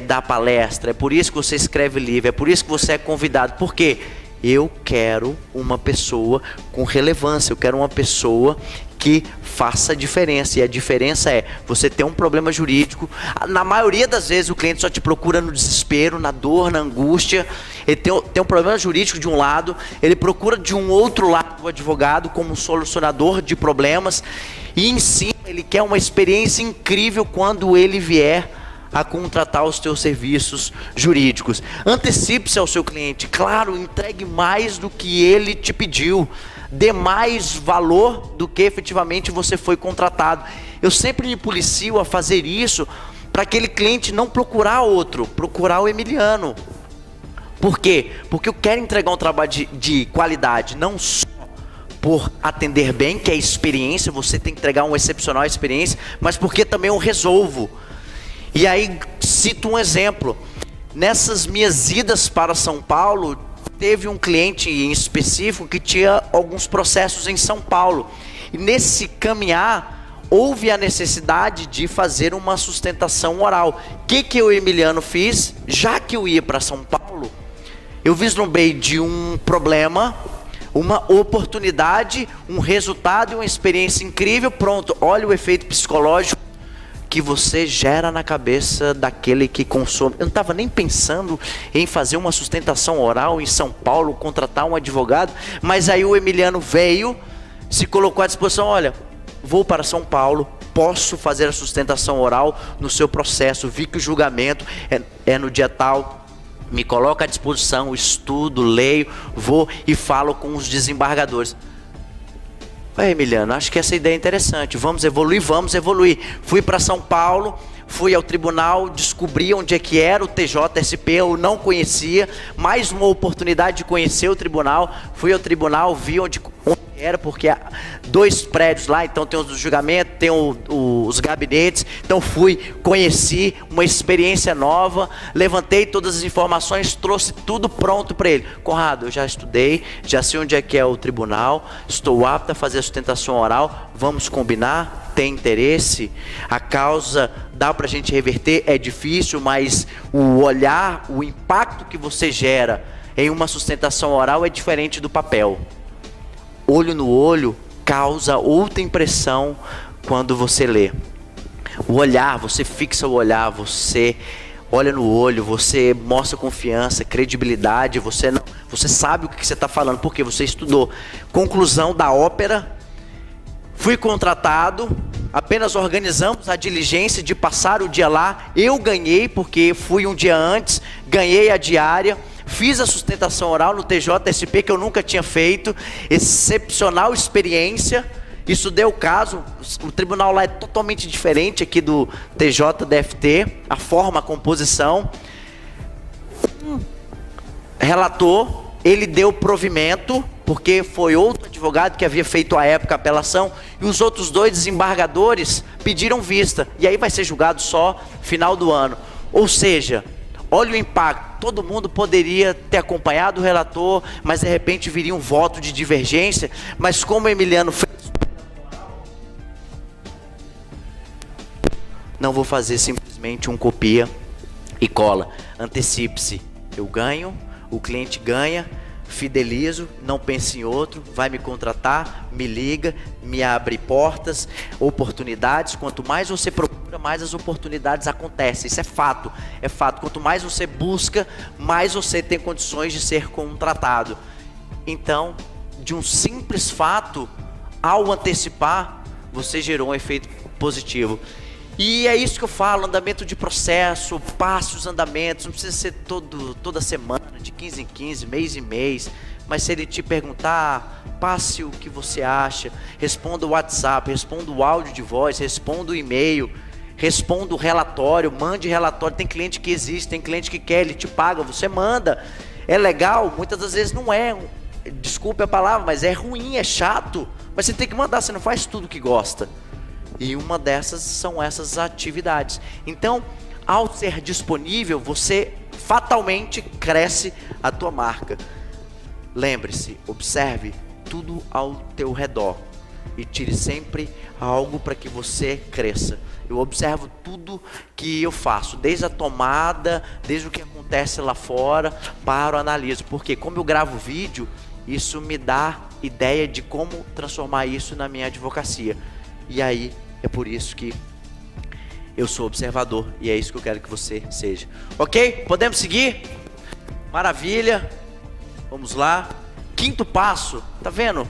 Speaker 3: dá palestra. É por isso que você escreve livro. É por isso que você é convidado. Por quê? Eu quero uma pessoa com relevância. Eu quero uma pessoa que faça diferença. E a diferença é você ter um problema jurídico. Na maioria das vezes o cliente só te procura no desespero, na dor, na angústia. Ele tem um problema jurídico de um lado, ele procura de um outro lado o advogado como um solucionador de problemas. E em cima ele quer uma experiência incrível quando ele vier a contratar os teus serviços jurídicos. Antecipe-se ao seu cliente. Claro, entregue mais do que ele te pediu. Dê mais valor do que efetivamente você foi contratado. Eu sempre me policio a fazer isso para aquele cliente não procurar outro, procurar o Emiliano. Por quê? Porque eu quero entregar um trabalho de qualidade, não só por atender bem, que é experiência, você tem que entregar uma excepcional experiência, mas porque também eu resolvo. E aí, cito um exemplo. Nessas minhas idas para São Paulo, teve um cliente em específico que tinha alguns processos em São Paulo. E nesse caminhar, houve a necessidade de fazer uma sustentação oral. O que eu, Emiliano, fiz? Já que eu ia para São Paulo, eu vislumbrei de um problema, uma oportunidade, um resultado e uma experiência incrível. Pronto, olha o efeito psicológico que você gera na cabeça daquele que consome. Eu não estava nem pensando em fazer uma sustentação oral em São Paulo, contratar um advogado, mas aí o Emiliano veio, se colocou à disposição. Olha, vou para São Paulo, posso fazer a sustentação oral no seu processo, vi que o julgamento é no dia tal, me coloca à disposição, estudo, leio, vou e falo com os desembargadores. Emiliano, acho que essa ideia é interessante, vamos evoluir. Fui para São Paulo, fui ao tribunal, descobri onde é que era o TJSP, eu não conhecia, mais uma oportunidade de conhecer o tribunal. Fui ao tribunal, vi onde era, porque há 2 prédios lá, então tem os julgamentos, tem os gabinetes. Então fui, conheci, uma experiência nova, levantei todas as informações, trouxe tudo pronto para ele. Conrado, eu já estudei, já sei onde é que é o tribunal, estou apto a fazer a sustentação oral, vamos combinar? Tem interesse? A causa dá para a gente reverter? É difícil, mas o olhar, o impacto que você gera em uma sustentação oral é diferente do papel. Olho no olho causa outra impressão quando você lê. O olhar, você fixa o olhar, você olha no olho, você mostra confiança, credibilidade, você sabe o que você está falando, porque você estudou. Conclusão da ópera, fui contratado, apenas organizamos a diligência de passar o dia lá. Eu ganhei, porque fui um dia antes, ganhei a diária. Fiz a sustentação oral no TJSP, que eu nunca tinha feito. Excepcional experiência. Estudei o caso. O tribunal lá é totalmente diferente aqui do TJDFT. A forma, a composição. Relator, ele deu provimento, porque foi outro advogado que havia feito à época a apelação. E os outros 2 desembargadores pediram vista. E aí vai ser julgado só final do ano. Ou seja, olha o impacto. Todo mundo poderia ter acompanhado o relator, mas de repente viria um voto de divergência. Mas como o Emiliano fez, não vou fazer simplesmente um copia e cola. Antecipe-se. Eu ganho, o cliente ganha, fidelizo, não pense em outro, vai me contratar, me liga, me abre portas, oportunidades. Quanto mais você procura procura, mais as oportunidades acontecem. Isso é fato, é fato. Quanto mais você busca, mais você tem condições de ser contratado. Então, de um simples fato, ao antecipar, você gerou um efeito positivo. E é isso que eu falo, andamento de processo, passe os andamentos, não precisa ser toda semana, de 15 em 15, mês em mês, mas se ele te perguntar, passe o que você acha, responda o WhatsApp, responda o áudio de voz, responda o e-mail, responda o relatório, mande relatório. Tem cliente que existe, tem cliente que quer, ele te paga, você manda. É legal, muitas das vezes não é, desculpe a palavra, mas é ruim, é chato, mas você tem que mandar, você não faz tudo que gosta. E uma dessas são essas atividades. Então, ao ser disponível, você fatalmente cresce a tua marca. Lembre-se, observe tudo ao teu redor e tire sempre algo para que você cresça. Eu observo tudo que eu faço, desde a tomada, desde o que acontece lá fora, paro, analiso. Porque como eu gravo vídeo, isso me dá ideia de como transformar isso na minha advocacia. E aí, é por isso que eu sou observador e é isso que eu quero que você seja. Ok? Podemos seguir? Maravilha. Vamos lá. Quinto passo. Tá vendo?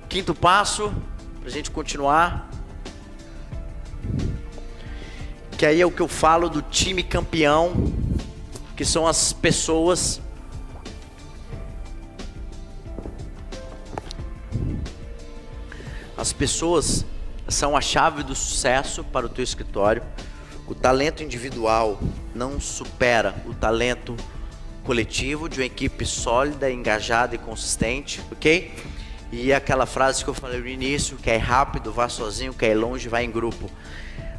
Speaker 3: Quinto passo. Pra gente continuar. Que aí é o que eu falo do time campeão. Que são as pessoas... As pessoas são a chave do sucesso para o teu escritório. O talento individual não supera o talento coletivo de uma equipe sólida, engajada e consistente, ok? E aquela frase que eu falei no início, quer ir rápido, vá sozinho, quer ir longe, vá em grupo.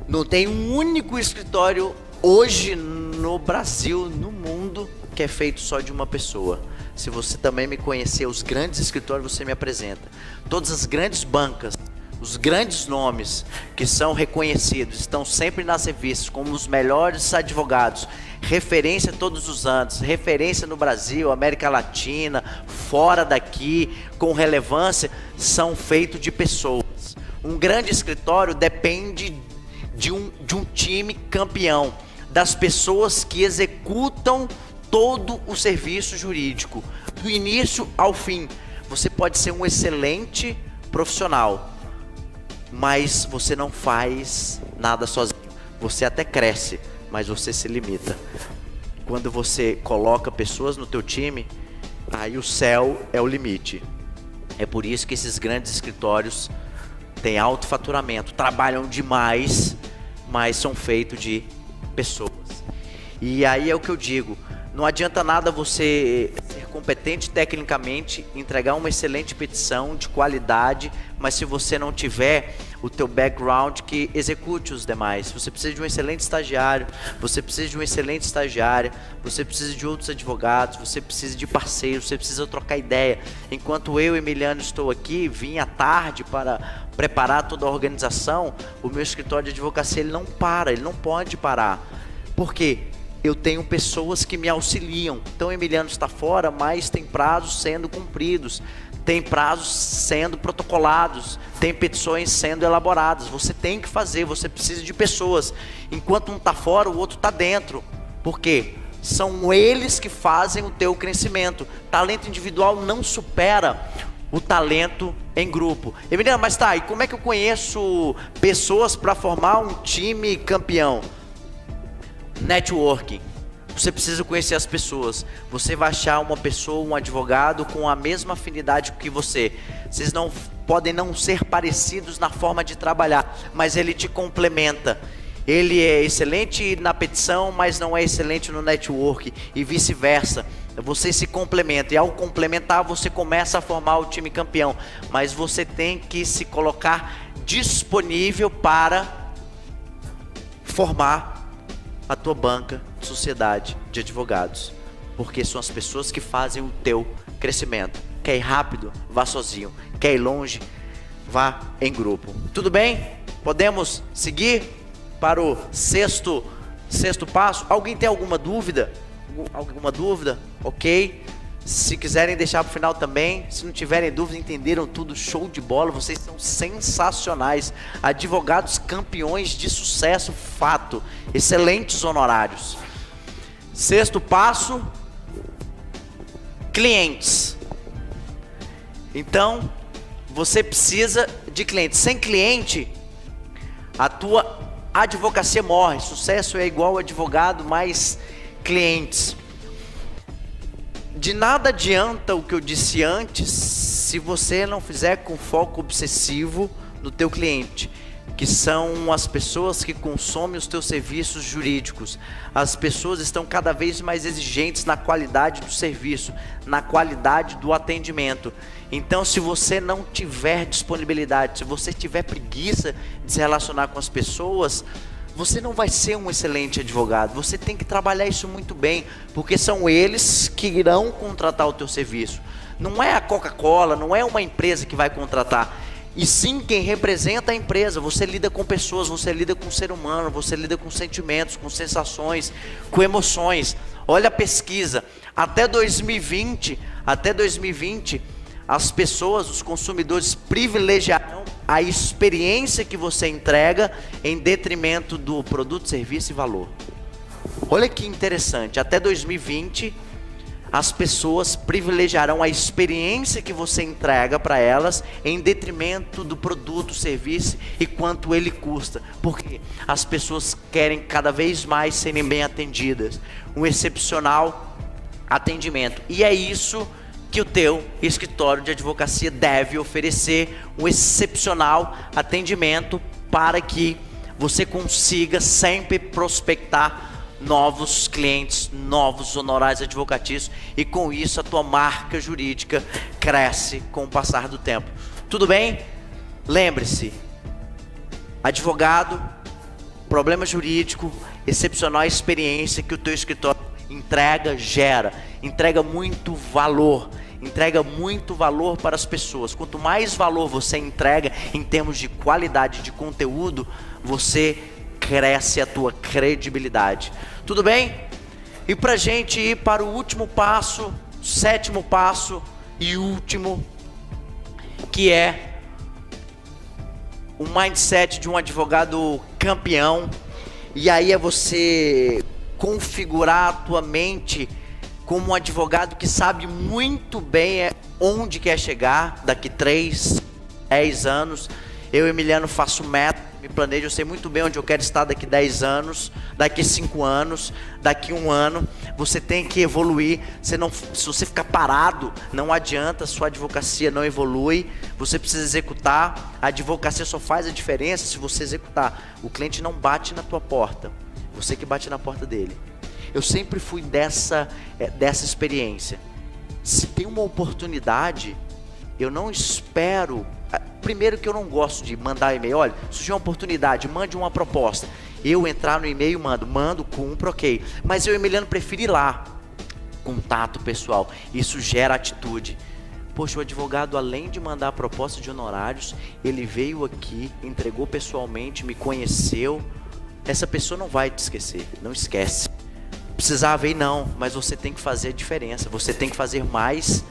Speaker 3: Não tem um único escritório hoje no Brasil, no mundo, que é feito só de uma pessoa. Se você também me conhecer, os grandes escritórios você me apresenta. Todas as grandes bancas, os grandes nomes que são reconhecidos, estão sempre nas revistas como os melhores advogados, referência todos os anos, referência no Brasil, América Latina, fora daqui, com relevância, são feitos de pessoas. Um grande escritório depende de um time campeão, das pessoas que executam todo o serviço jurídico, do início ao fim. Você pode ser um excelente profissional, mas você não faz nada sozinho. Você até cresce, mas você se limita. Quando você coloca pessoas no teu time, aí o céu é o limite. É por isso que esses grandes escritórios têm alto faturamento, trabalham demais, mas são feitos de pessoas. E aí é o que eu digo, não adianta nada você ser competente tecnicamente, entregar uma excelente petição de qualidade, mas se você não tiver o teu background que execute os demais. Você precisa de um excelente estagiário, você precisa de uma excelente estagiária, você precisa de outros advogados, você precisa de parceiros, você precisa trocar ideia. Enquanto eu, Emiliano, estou aqui, vim à tarde para preparar toda a organização, o meu escritório de advocacia ele não para, ele não pode parar. Por quê? Eu tenho pessoas que me auxiliam. Então o Emiliano está fora, mas tem prazos sendo cumpridos, tem prazos sendo protocolados, tem petições sendo elaboradas. Você tem que fazer, você precisa de pessoas. Enquanto um está fora, o outro está dentro. Por quê? São eles que fazem o teu crescimento. Talento individual não supera o talento em grupo. Emiliano, mas tá, e como é que eu conheço pessoas para formar um time campeão? Networking. Você precisa conhecer as pessoas. Você vai achar uma pessoa, um advogado com a mesma afinidade que você. Vocês não podem não ser parecidos na forma de trabalhar, mas ele te complementa. Ele é excelente na petição, mas não é excelente no network e vice-versa. Vocês se complementam e ao complementar você começa a formar o time campeão. Mas você tem que se colocar disponível para formar a tua banca de sociedade de advogados, porque são as pessoas que fazem o teu crescimento. Quer ir rápido? Vá sozinho. Quer ir longe? Vá em grupo. Tudo bem? Podemos seguir para o sexto passo? Alguém tem alguma dúvida? Alguma dúvida? Ok. Se quiserem deixar para o final também, se não tiverem dúvida, entenderam tudo, show de bola, vocês são sensacionais, advogados campeões de sucesso, fato, excelentes honorários. Sexto passo, clientes. Então, você precisa de clientes. Sem cliente, a tua advocacia morre. Sucesso é igual advogado mais clientes. De nada adianta o que eu disse antes se você não fizer com foco obsessivo no teu cliente, que são as pessoas que consomem os teus serviços jurídicos. As pessoas estão cada vez mais exigentes na qualidade do serviço, na qualidade do atendimento. Então, se você não tiver disponibilidade, se você tiver preguiça de se relacionar com as pessoas, você não vai ser um excelente advogado. Você tem que trabalhar isso muito bem, porque são eles que irão contratar o teu serviço. Não é a Coca-Cola, não é uma empresa que vai contratar, e sim quem representa a empresa. Você lida com pessoas, você lida com o ser humano, você lida com sentimentos, com sensações, com emoções. Olha a pesquisa, até 2020, as pessoas, os consumidores privilegiarão a experiência que você entrega em detrimento do produto, serviço e valor. Olha que interessante, até 2020 as pessoas privilegiarão a experiência que você entrega para elas em detrimento do produto, serviço e quanto ele custa. Porque as pessoas querem cada vez mais serem bem atendidas, um excepcional atendimento. E é isso que o teu escritório de advocacia deve oferecer, um excepcional atendimento para que você consiga sempre prospectar novos clientes, novos honorários advocatícios, e com isso a tua marca jurídica cresce com o passar do tempo. Tudo bem? Lembre-se, advogado, problema jurídico, excepcional experiência que o teu escritório entrega, entrega muito valor para as pessoas. Quanto mais valor você entrega em termos de qualidade de conteúdo, você cresce a tua credibilidade. Tudo bem? E pra gente ir para o último passo, sétimo passo e último, que é o mindset de um advogado campeão. E aí é você configurar a tua mente como um advogado que sabe muito bem onde quer chegar daqui 3, 10 anos. Eu, Emiliano, faço meta, me planejo, eu sei muito bem onde eu quero estar daqui 10 anos, daqui 5 anos, daqui 1 ano. Você tem que evoluir. Se você ficar parado, não adianta, sua advocacia não evolui. Você precisa executar. A advocacia só faz a diferença se você executar. O cliente não bate na tua porta, você que bate na porta dele. Eu sempre fui dessa experiência. Se tem uma oportunidade, eu não espero. Primeiro que eu não gosto de mandar e-mail. Olha, surgiu uma oportunidade, mande uma proposta. Eu entrar no e-mail, mando, cumpro, ok. Mas eu, Emiliano, prefiro ir lá. Contato pessoal, isso gera atitude. Poxa, o advogado, além de mandar a proposta de honorários, ele veio aqui, entregou pessoalmente, me conheceu. Essa pessoa não vai te esquecer, não esquece. Precisava ir não, mas você tem que fazer a diferença. Você tem que fazer mais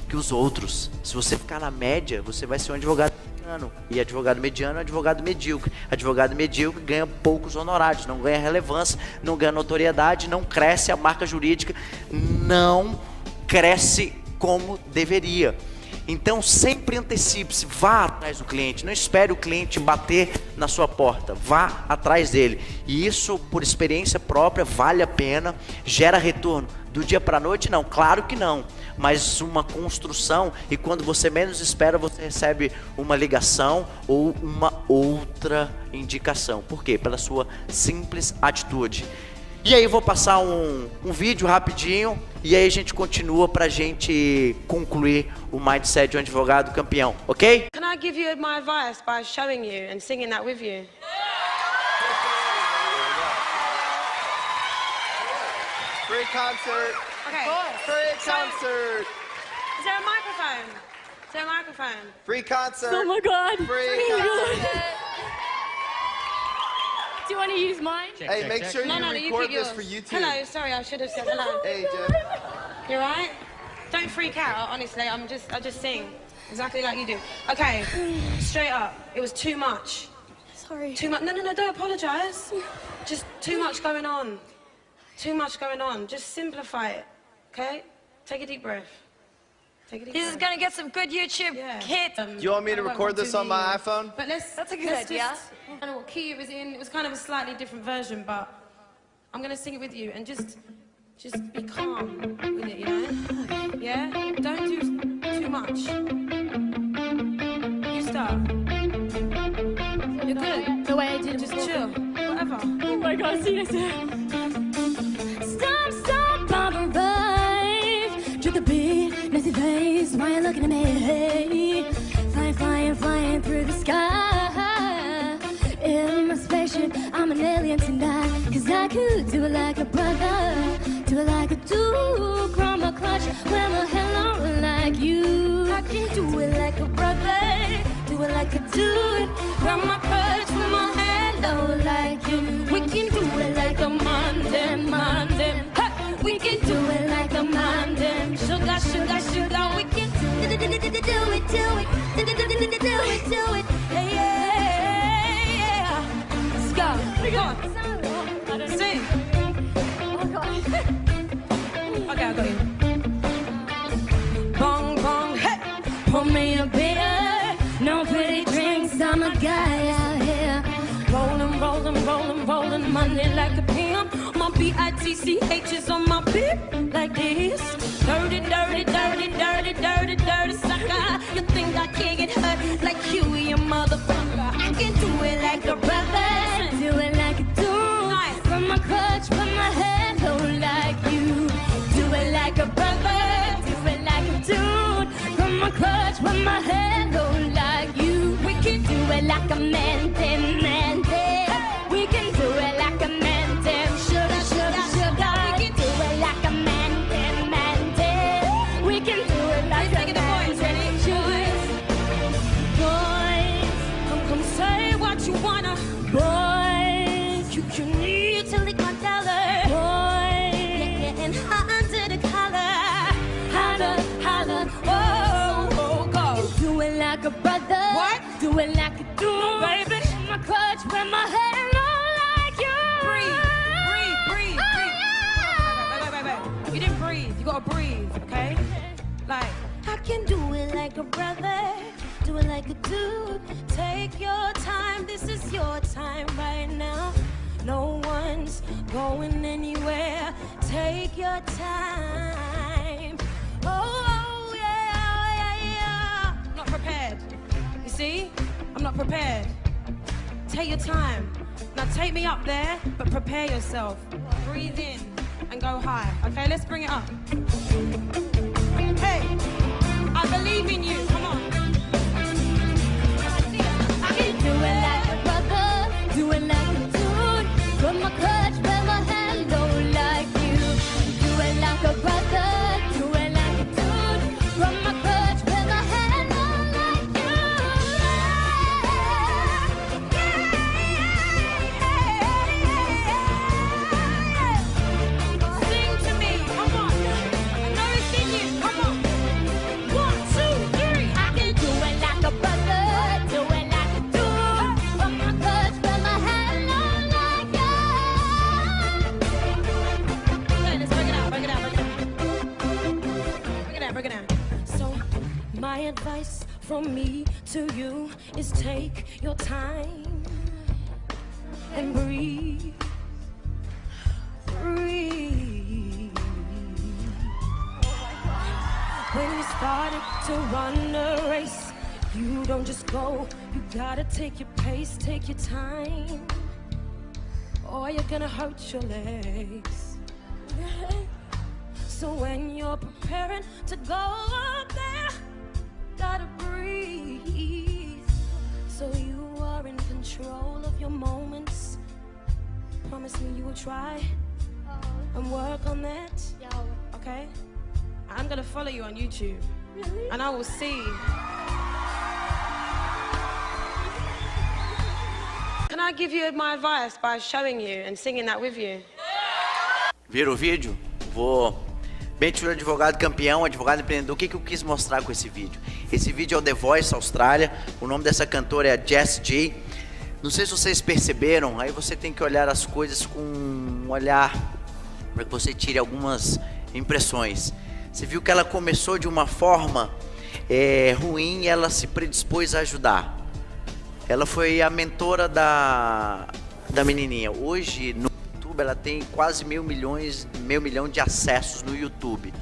Speaker 3: que os outros. Se você ficar na média, você vai ser um advogado mediano. E advogado mediano é advogado medíocre. Advogado medíocre ganha poucos honorários, não ganha relevância, não ganha notoriedade, não cresce a marca jurídica, não cresce como deveria. Então sempre antecipe-se, vá atrás do cliente, não espere o cliente bater na sua porta, vá atrás dele. E isso, por experiência própria, vale a pena, gera retorno. Do dia para a noite não, claro que não, mas uma construção, e quando você menos espera, você recebe uma ligação ou uma outra indicação. Por quê? Pela sua simples atitude. E aí vou passar um vídeo rapidinho, e aí a gente continua pra gente concluir o mindset de um advogado campeão, ok?
Speaker 4: Can I give you my advice by showing you and singing that with you?
Speaker 5: Free concert.
Speaker 4: Okay.
Speaker 5: Free concert.
Speaker 4: Is there a microphone? Is there a microphone?
Speaker 5: Free concert.
Speaker 6: Oh my God.
Speaker 5: Free concert.
Speaker 6: Do you want to use mine?
Speaker 5: Hey, make sure you
Speaker 4: You
Speaker 5: record
Speaker 4: pick
Speaker 5: this
Speaker 4: yours.
Speaker 5: for YouTube.
Speaker 4: Hello, sorry, I should have said hello.
Speaker 5: Hey, Jeff.
Speaker 4: You alright? Don't freak out, honestly. I just sing. Exactly like you do. Okay, straight up. It was too much.
Speaker 6: Sorry.
Speaker 4: Too much. No, don't apologize. Just too much going on. Too much going on. Just simplify it, okay? Take a deep breath. Take a deep breath.
Speaker 6: This is gonna get some good YouTube hits.
Speaker 5: Do you want me to record this on my iPhone?
Speaker 4: But
Speaker 6: That's a good idea.
Speaker 4: I don't know what key it was in. It was kind of a slightly different version, but I'm gonna sing it with you and just be calm with it, you know? Yeah? Don't do too much. You start. You're good.
Speaker 6: The way I did it
Speaker 4: Just
Speaker 6: before.
Speaker 4: chill. Whatever.
Speaker 6: Oh my God, see this. Stop, bump and rave. To the beat, messy face. Why you looking at me? Hey, flying through the sky. In my spaceship, I'm an alien tonight. 'Cause I could do it like a brother. Do it like a dude. Grab my clutch, wear my hello like you. I can do it like a brother. Do it like a dude. Grab my clutch, wear my hello like you. We can do it like a Monday. Hey, we can do it like a Monday. Sugar. We can do it. Yeah. Let's go.
Speaker 4: Sing.
Speaker 6: Oh God.
Speaker 4: Okay, I got you. Bong, hey.
Speaker 6: Pour me a beer, no pretty drinks, I'm a guy out here. Rolling, money like a pimp. My BITCH is on my beat like this. Dirty sucker. You think I can't get hurt like you motherfucker. I can do it like a brother, do it like a dude. From my clutch, put my head low like you. Do it like a brother, do it like a dude. From my clutch, put my head low like you. We can do it like a man. We can do it like a man. Sugar. We can do it like a man. We can do it like a man. Boys, come say what you wanna. Boys, you need to lick my dollar. Boys, and under the collar. Holla, oh, go. Do it like a brother.
Speaker 4: What?
Speaker 6: Do it like a dude, baby. My clutch, wear my hair low like you.
Speaker 4: Breathe. Wait. You didn't breathe. You gotta breathe, okay? Like,
Speaker 6: I can do it like a brother, do it like a dude. Take your time, this is your time right now. No one's going anywhere. Take your time. Oh yeah.
Speaker 4: I'm not prepared. You see? I'm not prepared. Take your time. Now take me up there, but prepare yourself. Breathe in and go high. Okay, let's bring it up. Hey, I believe in you. Come on.
Speaker 6: I can do it like a brother, do it like a dude. From my clutch, wear my hand low like you. Do it like a brother, do it like a dude. From my clutch, wear my hand low like you.
Speaker 4: Sing to me. Come on. I know it's in you. Come on. 1, 2, 3.
Speaker 6: I can do it like a brother, do it like a dude. From my clutch, wear my hand low like you.
Speaker 4: Okay, let's break it out. Break it out.
Speaker 6: So, my advice from me to you is take your time and breathe. When you started to run a race, you don't just go, you gotta take your pace, take your time, or you're gonna hurt your legs. So when you're preparing to go up there, gotta breathe. So you are in control of your moments. Promise me you will try and work on that. Okay?
Speaker 4: I'm gonna follow you on YouTube.
Speaker 6: Really?
Speaker 4: And I will see. Can I give you my advice by showing you and singing that with you?
Speaker 3: Viram o vídeo? Vou Ben-Tur, advogado campeão, advogado empreendedor. O que eu quis mostrar com esse vídeo? Esse vídeo é o The Voice Austrália. O nome dessa cantora é a Jessie J. Não sei se vocês perceberam, aí você tem que olhar as coisas com um olhar para que você tire algumas impressões. Você viu que ela começou de uma forma ruim e ela se predispôs a ajudar. Ela foi a mentora da menininha. Hoje no YouTube ela tem quase meio milhão de acessos no YouTube.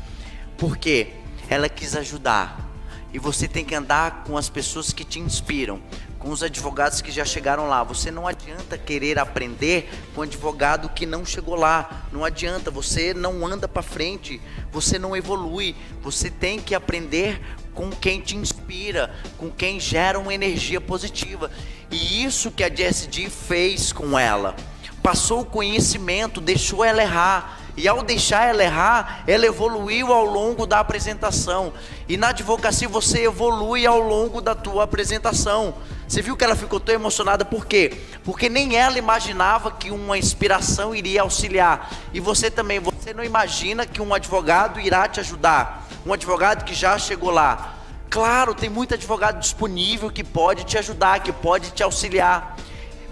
Speaker 3: Por quê? Ela quis ajudar. E você tem que andar com as pessoas que te inspiram, com os advogados que já chegaram lá. Você não adianta querer aprender com um advogado que não chegou lá. Não adianta, você não anda para frente, você não evolui. Você tem que aprender com quem te inspira, com quem gera uma energia positiva. E isso que a Jessie J fez com ela. Passou o conhecimento, deixou ela errar. E ao deixar ela errar, ela evoluiu ao longo da apresentação. E na advocacia você evolui ao longo da tua apresentação. Você viu que ela ficou tão emocionada, por quê? Porque nem ela imaginava que uma inspiração iria auxiliar. E você também, você não imagina que um advogado irá te ajudar. Um advogado que já chegou lá. Claro, tem muito advogado disponível que pode te ajudar, que pode te auxiliar.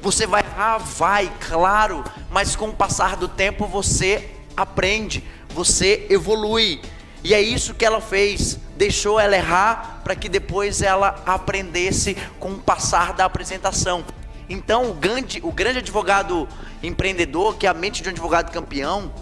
Speaker 3: Você vai errar? Vai, claro. Mas com o passar do tempo você aprende, você evolui. E é isso que ela fez. Deixou ela errar para que depois ela aprendesse com o passar da apresentação. Então o grande advogado empreendedor, que é a mente de um advogado campeão,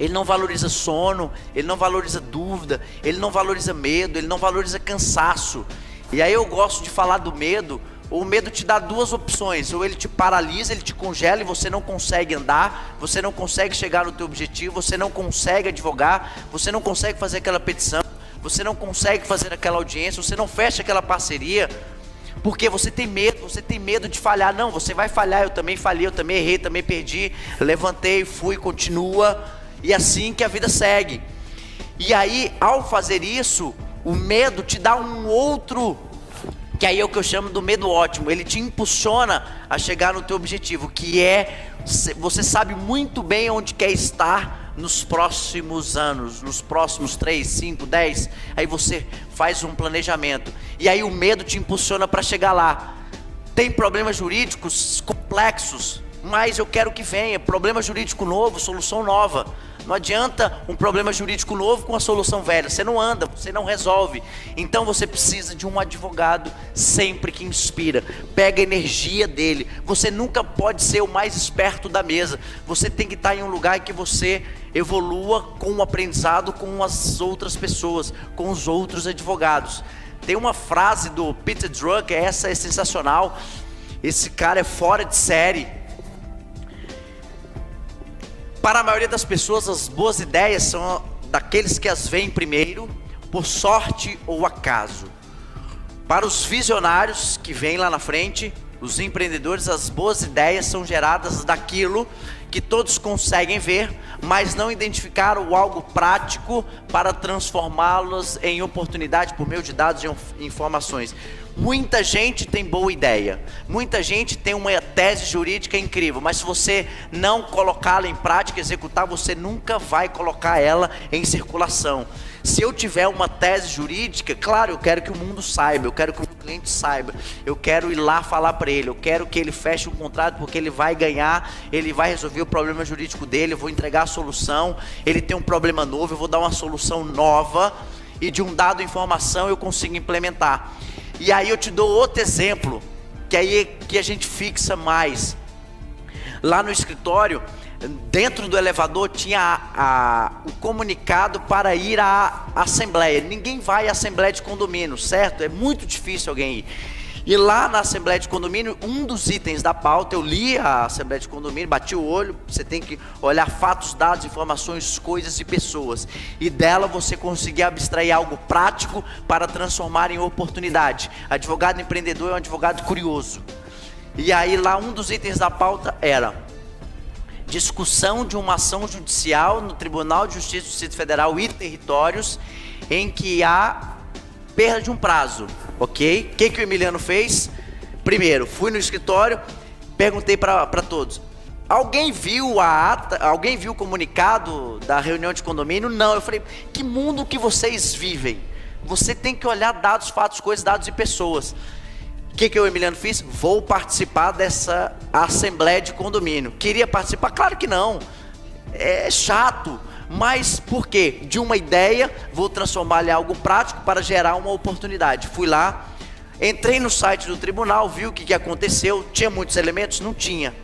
Speaker 3: ele não valoriza sono, ele não valoriza dúvida, ele não valoriza medo, ele não valoriza cansaço. E aí eu gosto de falar do medo. O medo te dá duas opções: ou ele te paralisa, ele te congela e você não consegue andar, você não consegue chegar no teu objetivo, você não consegue advogar, você não consegue fazer aquela petição, você não consegue fazer aquela audiência, você não fecha aquela parceria, porque você tem medo de falhar. Não, você vai falhar, eu também falhei, eu também errei, também perdi, levantei, fui, continua, e assim que a vida segue. E aí, ao fazer isso, o medo te dá um outro, que aí é o que eu chamo do medo ótimo. Ele te impulsiona a chegar no teu objetivo, que é, você sabe muito bem onde quer estar nos próximos anos, nos próximos 3, 5, 10, aí você faz um planejamento, e aí o medo te impulsiona para chegar lá. Tem problemas jurídicos complexos, mas eu quero que venha, problema jurídico novo, solução nova. Não adianta um problema jurídico novo com a solução velha. Você não anda, você não resolve. Então você precisa de um advogado sempre que inspira. Pega a energia dele. Você nunca pode ser o mais esperto da mesa. Você tem que estar em um lugar em que você evolua com o aprendizado com as outras pessoas, com os outros advogados. Tem uma frase do Peter Drucker, essa é sensacional. Esse cara é fora de série. Para a maioria das pessoas, as boas ideias são daqueles que as veem primeiro, por sorte ou acaso. Para os visionários que vêm lá na frente, os empreendedores, as boas ideias são geradas daquilo que todos conseguem ver, mas não identificaram algo prático para transformá-los em oportunidade por meio de dados e informações. Muita gente tem boa ideia, muita gente tem uma tese jurídica incrível, mas se você não colocá-la em prática, executar, você nunca vai colocar ela em circulação. Se eu tiver uma tese jurídica, claro, eu quero que o mundo saiba, eu quero que o meu cliente saiba, eu quero ir lá falar para ele, eu quero que ele feche um contrato porque ele vai ganhar, ele vai resolver o problema jurídico dele, eu vou entregar a solução, ele tem um problema novo, eu vou dar uma solução nova e de um dado informação eu consigo implementar. E aí eu te dou outro exemplo, que aí é que a gente fixa mais. Lá no escritório, dentro do elevador tinha o comunicado para ir à assembleia. Ninguém vai à assembleia de condomínio, certo? É muito difícil alguém ir. E lá na assembleia de condomínio, um dos itens da pauta, eu li a assembleia de condomínio, bati o olho, você tem que olhar fatos, dados, informações, coisas e pessoas. E dela você conseguir abstrair algo prático para transformar em oportunidade. Advogado empreendedor é um advogado curioso. E aí lá um dos itens da pauta era discussão de uma ação judicial no Tribunal de Justiça do Distrito Federal e territórios em que há perda de um prazo, ok? O que o Emiliano fez? Primeiro, fui no escritório, perguntei para todos: alguém viu a ata, alguém viu o comunicado da reunião de condomínio? Não. Eu falei, que mundo que vocês vivem? Você tem que olhar dados, fatos, coisas, dados e pessoas. O que eu, Emiliano, fiz? Vou participar dessa assembleia de condomínio. Queria participar? Claro que não. É chato. Mas por quê? De uma ideia, vou transformar em algo prático para gerar uma oportunidade. Fui lá, entrei no site do tribunal, vi o que aconteceu. Tinha muitos elementos? Não tinha.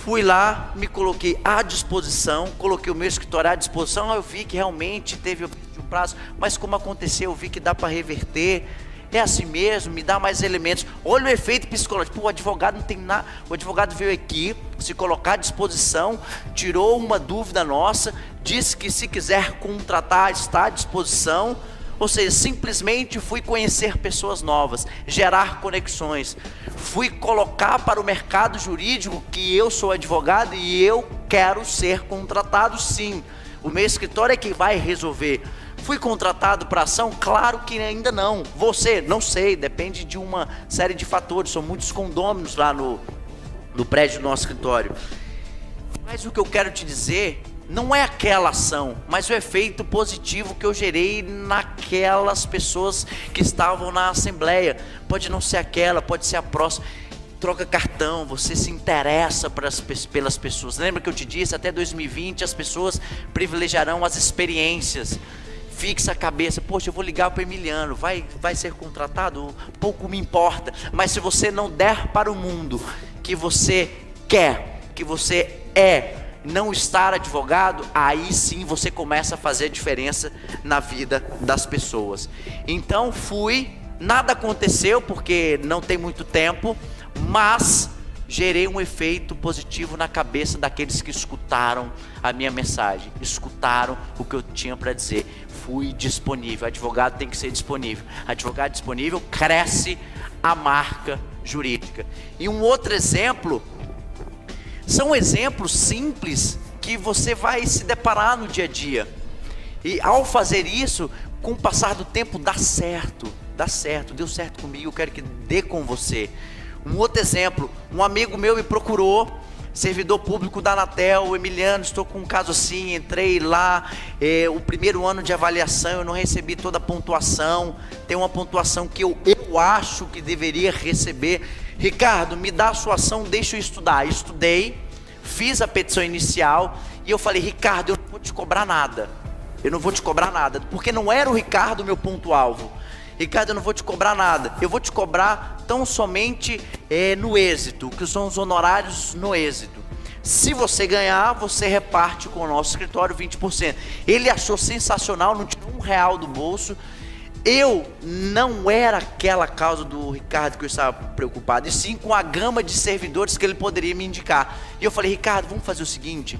Speaker 3: Fui lá, me coloquei à disposição, coloquei o meu escritório à disposição. Eu vi que realmente teve um prazo, mas como aconteceu, eu vi que dá para reverter. É assim mesmo, me dá mais elementos. Olha o efeito psicológico. Pô, o advogado não tem nada. O advogado veio aqui, se colocar à disposição, tirou uma dúvida nossa, disse que se quiser contratar, está à disposição. Ou seja, simplesmente fui conhecer pessoas novas, gerar conexões. Fui colocar para o mercado jurídico que eu sou advogado e eu quero ser contratado, sim. O meu escritório é quem vai resolver. Fui contratado para ação? Claro que ainda não. Você? Não sei, depende de uma série de fatores. São muitos condôminos lá no prédio do nosso escritório. Mas o que eu quero te dizer não é aquela ação, mas o efeito positivo que eu gerei naquelas pessoas que estavam na assembleia. Pode não ser aquela, pode ser a próxima. Troca cartão, você se interessa pelas pessoas. Lembra que eu te disse, até 2020 as pessoas privilegiarão as experiências. Fixa a cabeça, poxa, eu vou ligar para o Emiliano, vai ser contratado? Pouco me importa. Mas se você não der para o mundo que você quer, que você não estar advogado, aí sim você começa a fazer a diferença na vida das pessoas. Então fui, nada aconteceu porque não tem muito tempo, mas gerei um efeito positivo na cabeça daqueles que escutaram a minha mensagem, escutaram o que eu tinha para dizer. Fui disponível. Advogado tem que ser disponível. Advogado disponível, cresce a marca jurídica. E um outro exemplo, são exemplos simples que você vai se deparar no dia a dia. E ao fazer isso, com o passar do tempo, dá certo, deu certo comigo, eu quero que dê com você. Um outro exemplo, um amigo meu me procurou, servidor público da Anatel, Emiliano, estou com um caso assim, entrei lá, o primeiro ano de avaliação, eu não recebi toda a pontuação, tem uma pontuação que eu acho que deveria receber. Ricardo, me dá a sua ação, deixa eu estudar. Estudei, fiz a petição inicial e eu falei, Ricardo, eu não vou te cobrar nada, porque não era o Ricardo meu ponto-alvo. Ricardo, eu não vou te cobrar nada, eu vou te cobrar tão somente no êxito, que são os honorários no êxito. Se você ganhar, você reparte com o nosso escritório 20%. Ele achou sensacional, não tirou R$1 do bolso. Eu não era aquela causa do Ricardo que eu estava preocupado, e sim com a gama de servidores que ele poderia me indicar. E eu falei, Ricardo, vamos fazer o seguinte,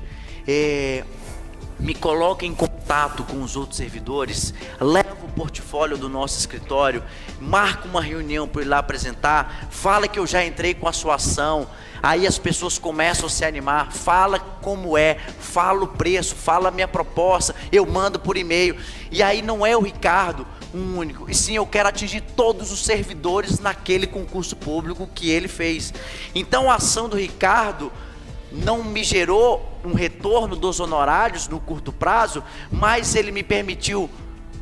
Speaker 3: me coloque em contato com os outros servidores, leva o portfólio do nosso escritório, marca uma reunião para ir lá apresentar, fala que eu já entrei com a sua ação. Aí as pessoas começam a se animar, fala como fala o preço, fala a minha proposta, eu mando por e-mail. E aí não é o Ricardo um único, e sim eu quero atingir todos os servidores naquele concurso público que ele fez. Então a ação do Ricardo não me gerou um retorno dos honorários no curto prazo, mas ele me permitiu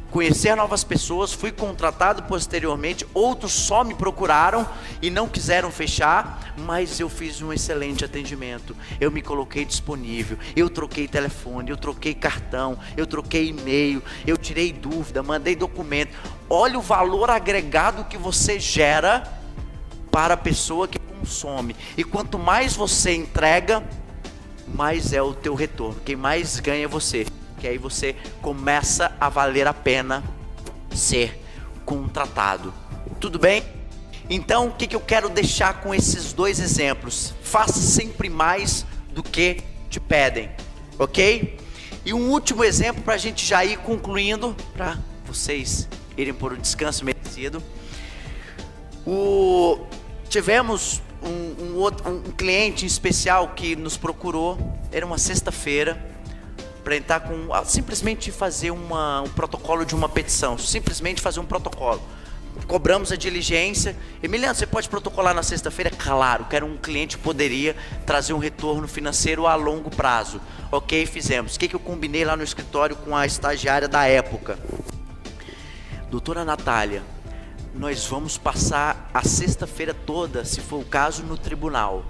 Speaker 3: conhecer novas pessoas, fui contratado posteriormente, outros só me procuraram e não quiseram fechar, mas eu fiz um excelente atendimento, eu me coloquei disponível, eu troquei telefone, eu troquei cartão, eu troquei e-mail, eu tirei dúvida, mandei documento. Olha o valor agregado que você gera para a pessoa que consome, e quanto mais você entrega, mais é o teu retorno, quem mais ganha é você, que aí você começa a valer a pena ser contratado. Tudo bem? Então o que eu quero deixar com esses dois exemplos? Faça sempre mais do que te pedem, ok? E um último exemplo para a gente já ir concluindo, para vocês irem por um descanso merecido. Tivemos um cliente em especial que nos procurou, era uma sexta-feira, para entrar simplesmente fazer um protocolo de uma petição, simplesmente fazer um protocolo. cobramos a diligência. Emiliano, você pode protocolar na sexta-feira? Claro, que era um cliente que poderia trazer um retorno financeiro a longo prazo. Ok, fizemos. O que eu combinei lá no escritório com a estagiária da época? Doutora Natália, nós vamos passar a sexta-feira toda, se for o caso, no tribunal.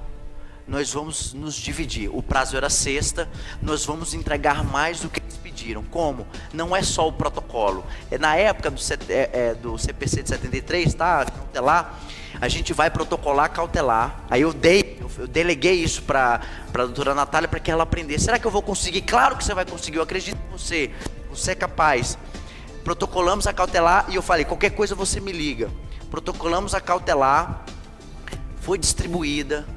Speaker 3: Nós vamos nos dividir. O prazo era sexta, nós vamos entregar mais do que eles pediram. Como? Não é só o protocolo. Na época do CPC de 73, tá? Cautelar, a gente vai protocolar cautelar. Aí eu deleguei isso para a doutora Natália para que ela aprendesse. Será que eu vou conseguir? Claro que você vai conseguir, eu acredito em você. Você é capaz. Protocolamos a cautelar e eu falei, qualquer coisa você me liga. Protocolamos a cautelar, foi distribuída,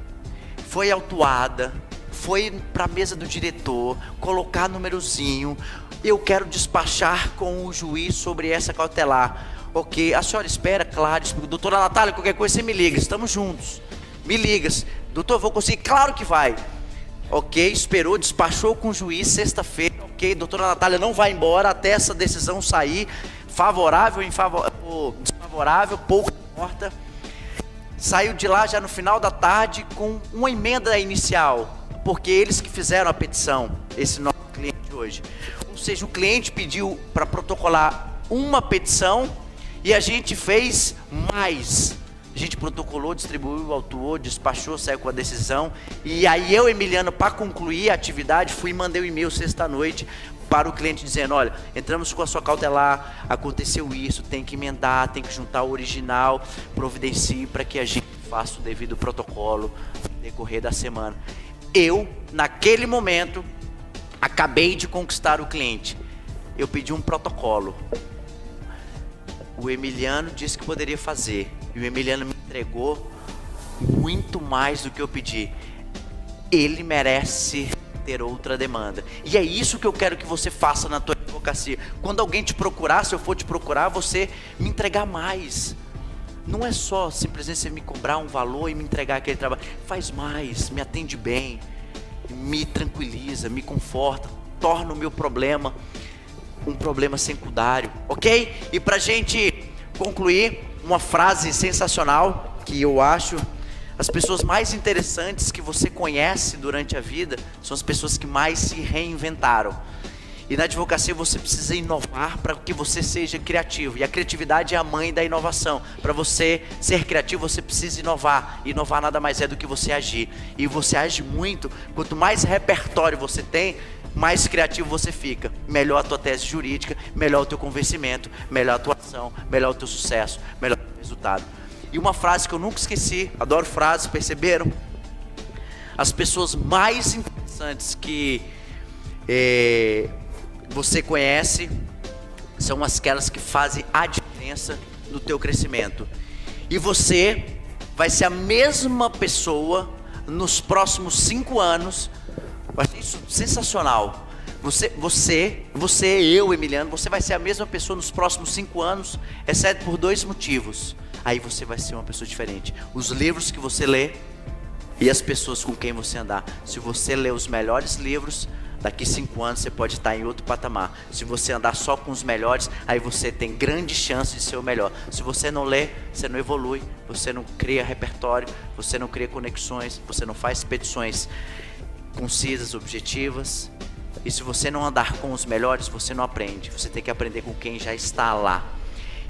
Speaker 3: foi autuada, foi para a mesa do diretor, colocar númerozinho. Eu quero despachar com o juiz sobre essa cautelar. Ok, a senhora espera? Claro. Doutora Natália, qualquer coisa você me liga, estamos juntos. Me liga. Doutor, vou conseguir? Claro que vai. Ok, esperou, despachou com o juiz sexta-feira. Ok, doutora Natália não vai embora até essa decisão sair, favorável ou desfavorável, pouco importa. Saiu de lá já no final da tarde com uma emenda inicial, porque eles que fizeram a petição, esse nosso cliente hoje. Ou seja, o cliente pediu para protocolar uma petição e a gente fez mais. A gente protocolou, distribuiu, autuou, despachou, saiu com a decisão. E aí eu, Emiliano, para concluir a atividade, fui e mandei um e-mail sexta-noite para o cliente dizendo, olha, entramos com a sua cautelar, aconteceu isso, tem que emendar, tem que juntar o original, providencie para que a gente faça o devido protocolo no decorrer da semana. Eu, naquele momento, acabei de conquistar o cliente. Eu pedi um protocolo. O Emiliano disse que poderia fazer. E o Emiliano me entregou muito mais do que eu pedi. Ele merece ter outra demanda. E é isso que eu quero que você faça na tua advocacia. Quando alguém te procurar, se eu for te procurar, você me entregar mais. Não é só simplesmente você me cobrar um valor e me entregar aquele trabalho. Faz mais, me atende bem, me tranquiliza, me conforta, torna o meu problema um problema secundário, ok? E pra gente concluir, uma frase sensacional que eu acho: as pessoas mais interessantes que você conhece durante a vida são as pessoas que mais se reinventaram. E na advocacia você precisa inovar para que você seja criativo. E a criatividade é a mãe da inovação. Para você ser criativo, você precisa inovar. Inovar nada mais é do que você agir. E você age muito. Quanto mais repertório você tem, mais criativo você fica. Melhor a tua tese jurídica, melhor o teu convencimento, melhor a tua ação, melhor o teu sucesso, melhor o teu resultado. E uma frase que eu nunca esqueci, adoro frases, perceberam? As pessoas mais interessantes que você conhece são aquelas que fazem a diferença no teu crescimento. E você vai ser a mesma pessoa nos próximos 5 anos. Eu achei isso sensacional. Eu, Emiliano, você vai ser a mesma pessoa nos próximos 5 anos, exceto por 2 motivos. Aí você vai ser uma pessoa diferente. Os livros que você lê e as pessoas com quem você andar. Se você ler os melhores livros, daqui 5 anos você pode estar em outro patamar. Se você andar só com os melhores, aí você tem grande chance de ser o melhor. Se você não lê, você não evolui, você não cria repertório, você não cria conexões, você não faz petições concisas, objetivas. E se você não andar com os melhores, você não aprende. Você tem que aprender com quem já está lá.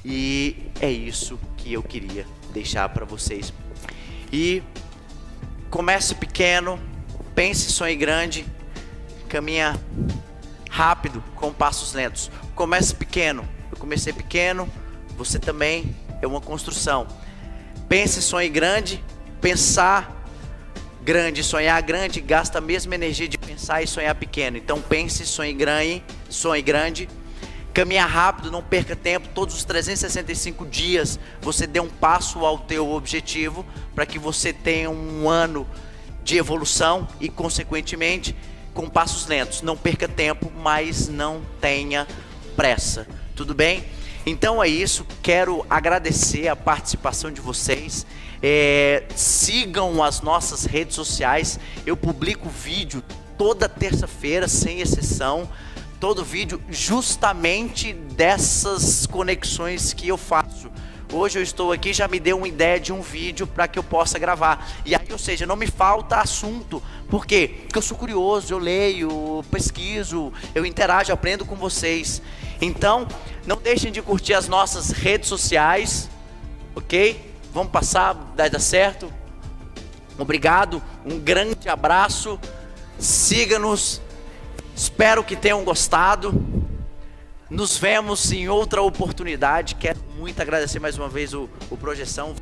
Speaker 3: E é isso que eu queria deixar para vocês. E comece pequeno, pense e sonhe grande. Caminha rápido com passos lentos. Comece pequeno. Eu comecei pequeno, você também. É uma construção. Pense e sonhe grande. Pensar grande, sonhar grande gasta a mesma energia de pensar e sonhar pequeno. Então pense e sonhe grande. Caminha rápido, não perca tempo. Todos os 365 dias você dê um passo ao teu objetivo, para que você tenha um ano de evolução e, consequentemente, com passos lentos. Não perca tempo, mas não tenha pressa. Tudo bem? Então é isso. Quero agradecer a participação de vocês. Sigam as nossas redes sociais. Eu publico vídeo toda terça-feira, sem exceção. Todo vídeo justamente dessas conexões que eu faço. hoje eu estou aqui, já me deu uma ideia de um vídeo para que eu possa gravar. E aí, ou seja, não me falta assunto. Por quê? Porque eu sou curioso, eu leio, pesquiso, eu interajo, aprendo com vocês. Então, não deixem de curtir as nossas redes sociais, ok? Vamos passar, vai dar certo. Obrigado, um grande abraço. Siga-nos. Espero que tenham gostado. Nos vemos em outra oportunidade. Quero muito agradecer mais uma vez o Projeção.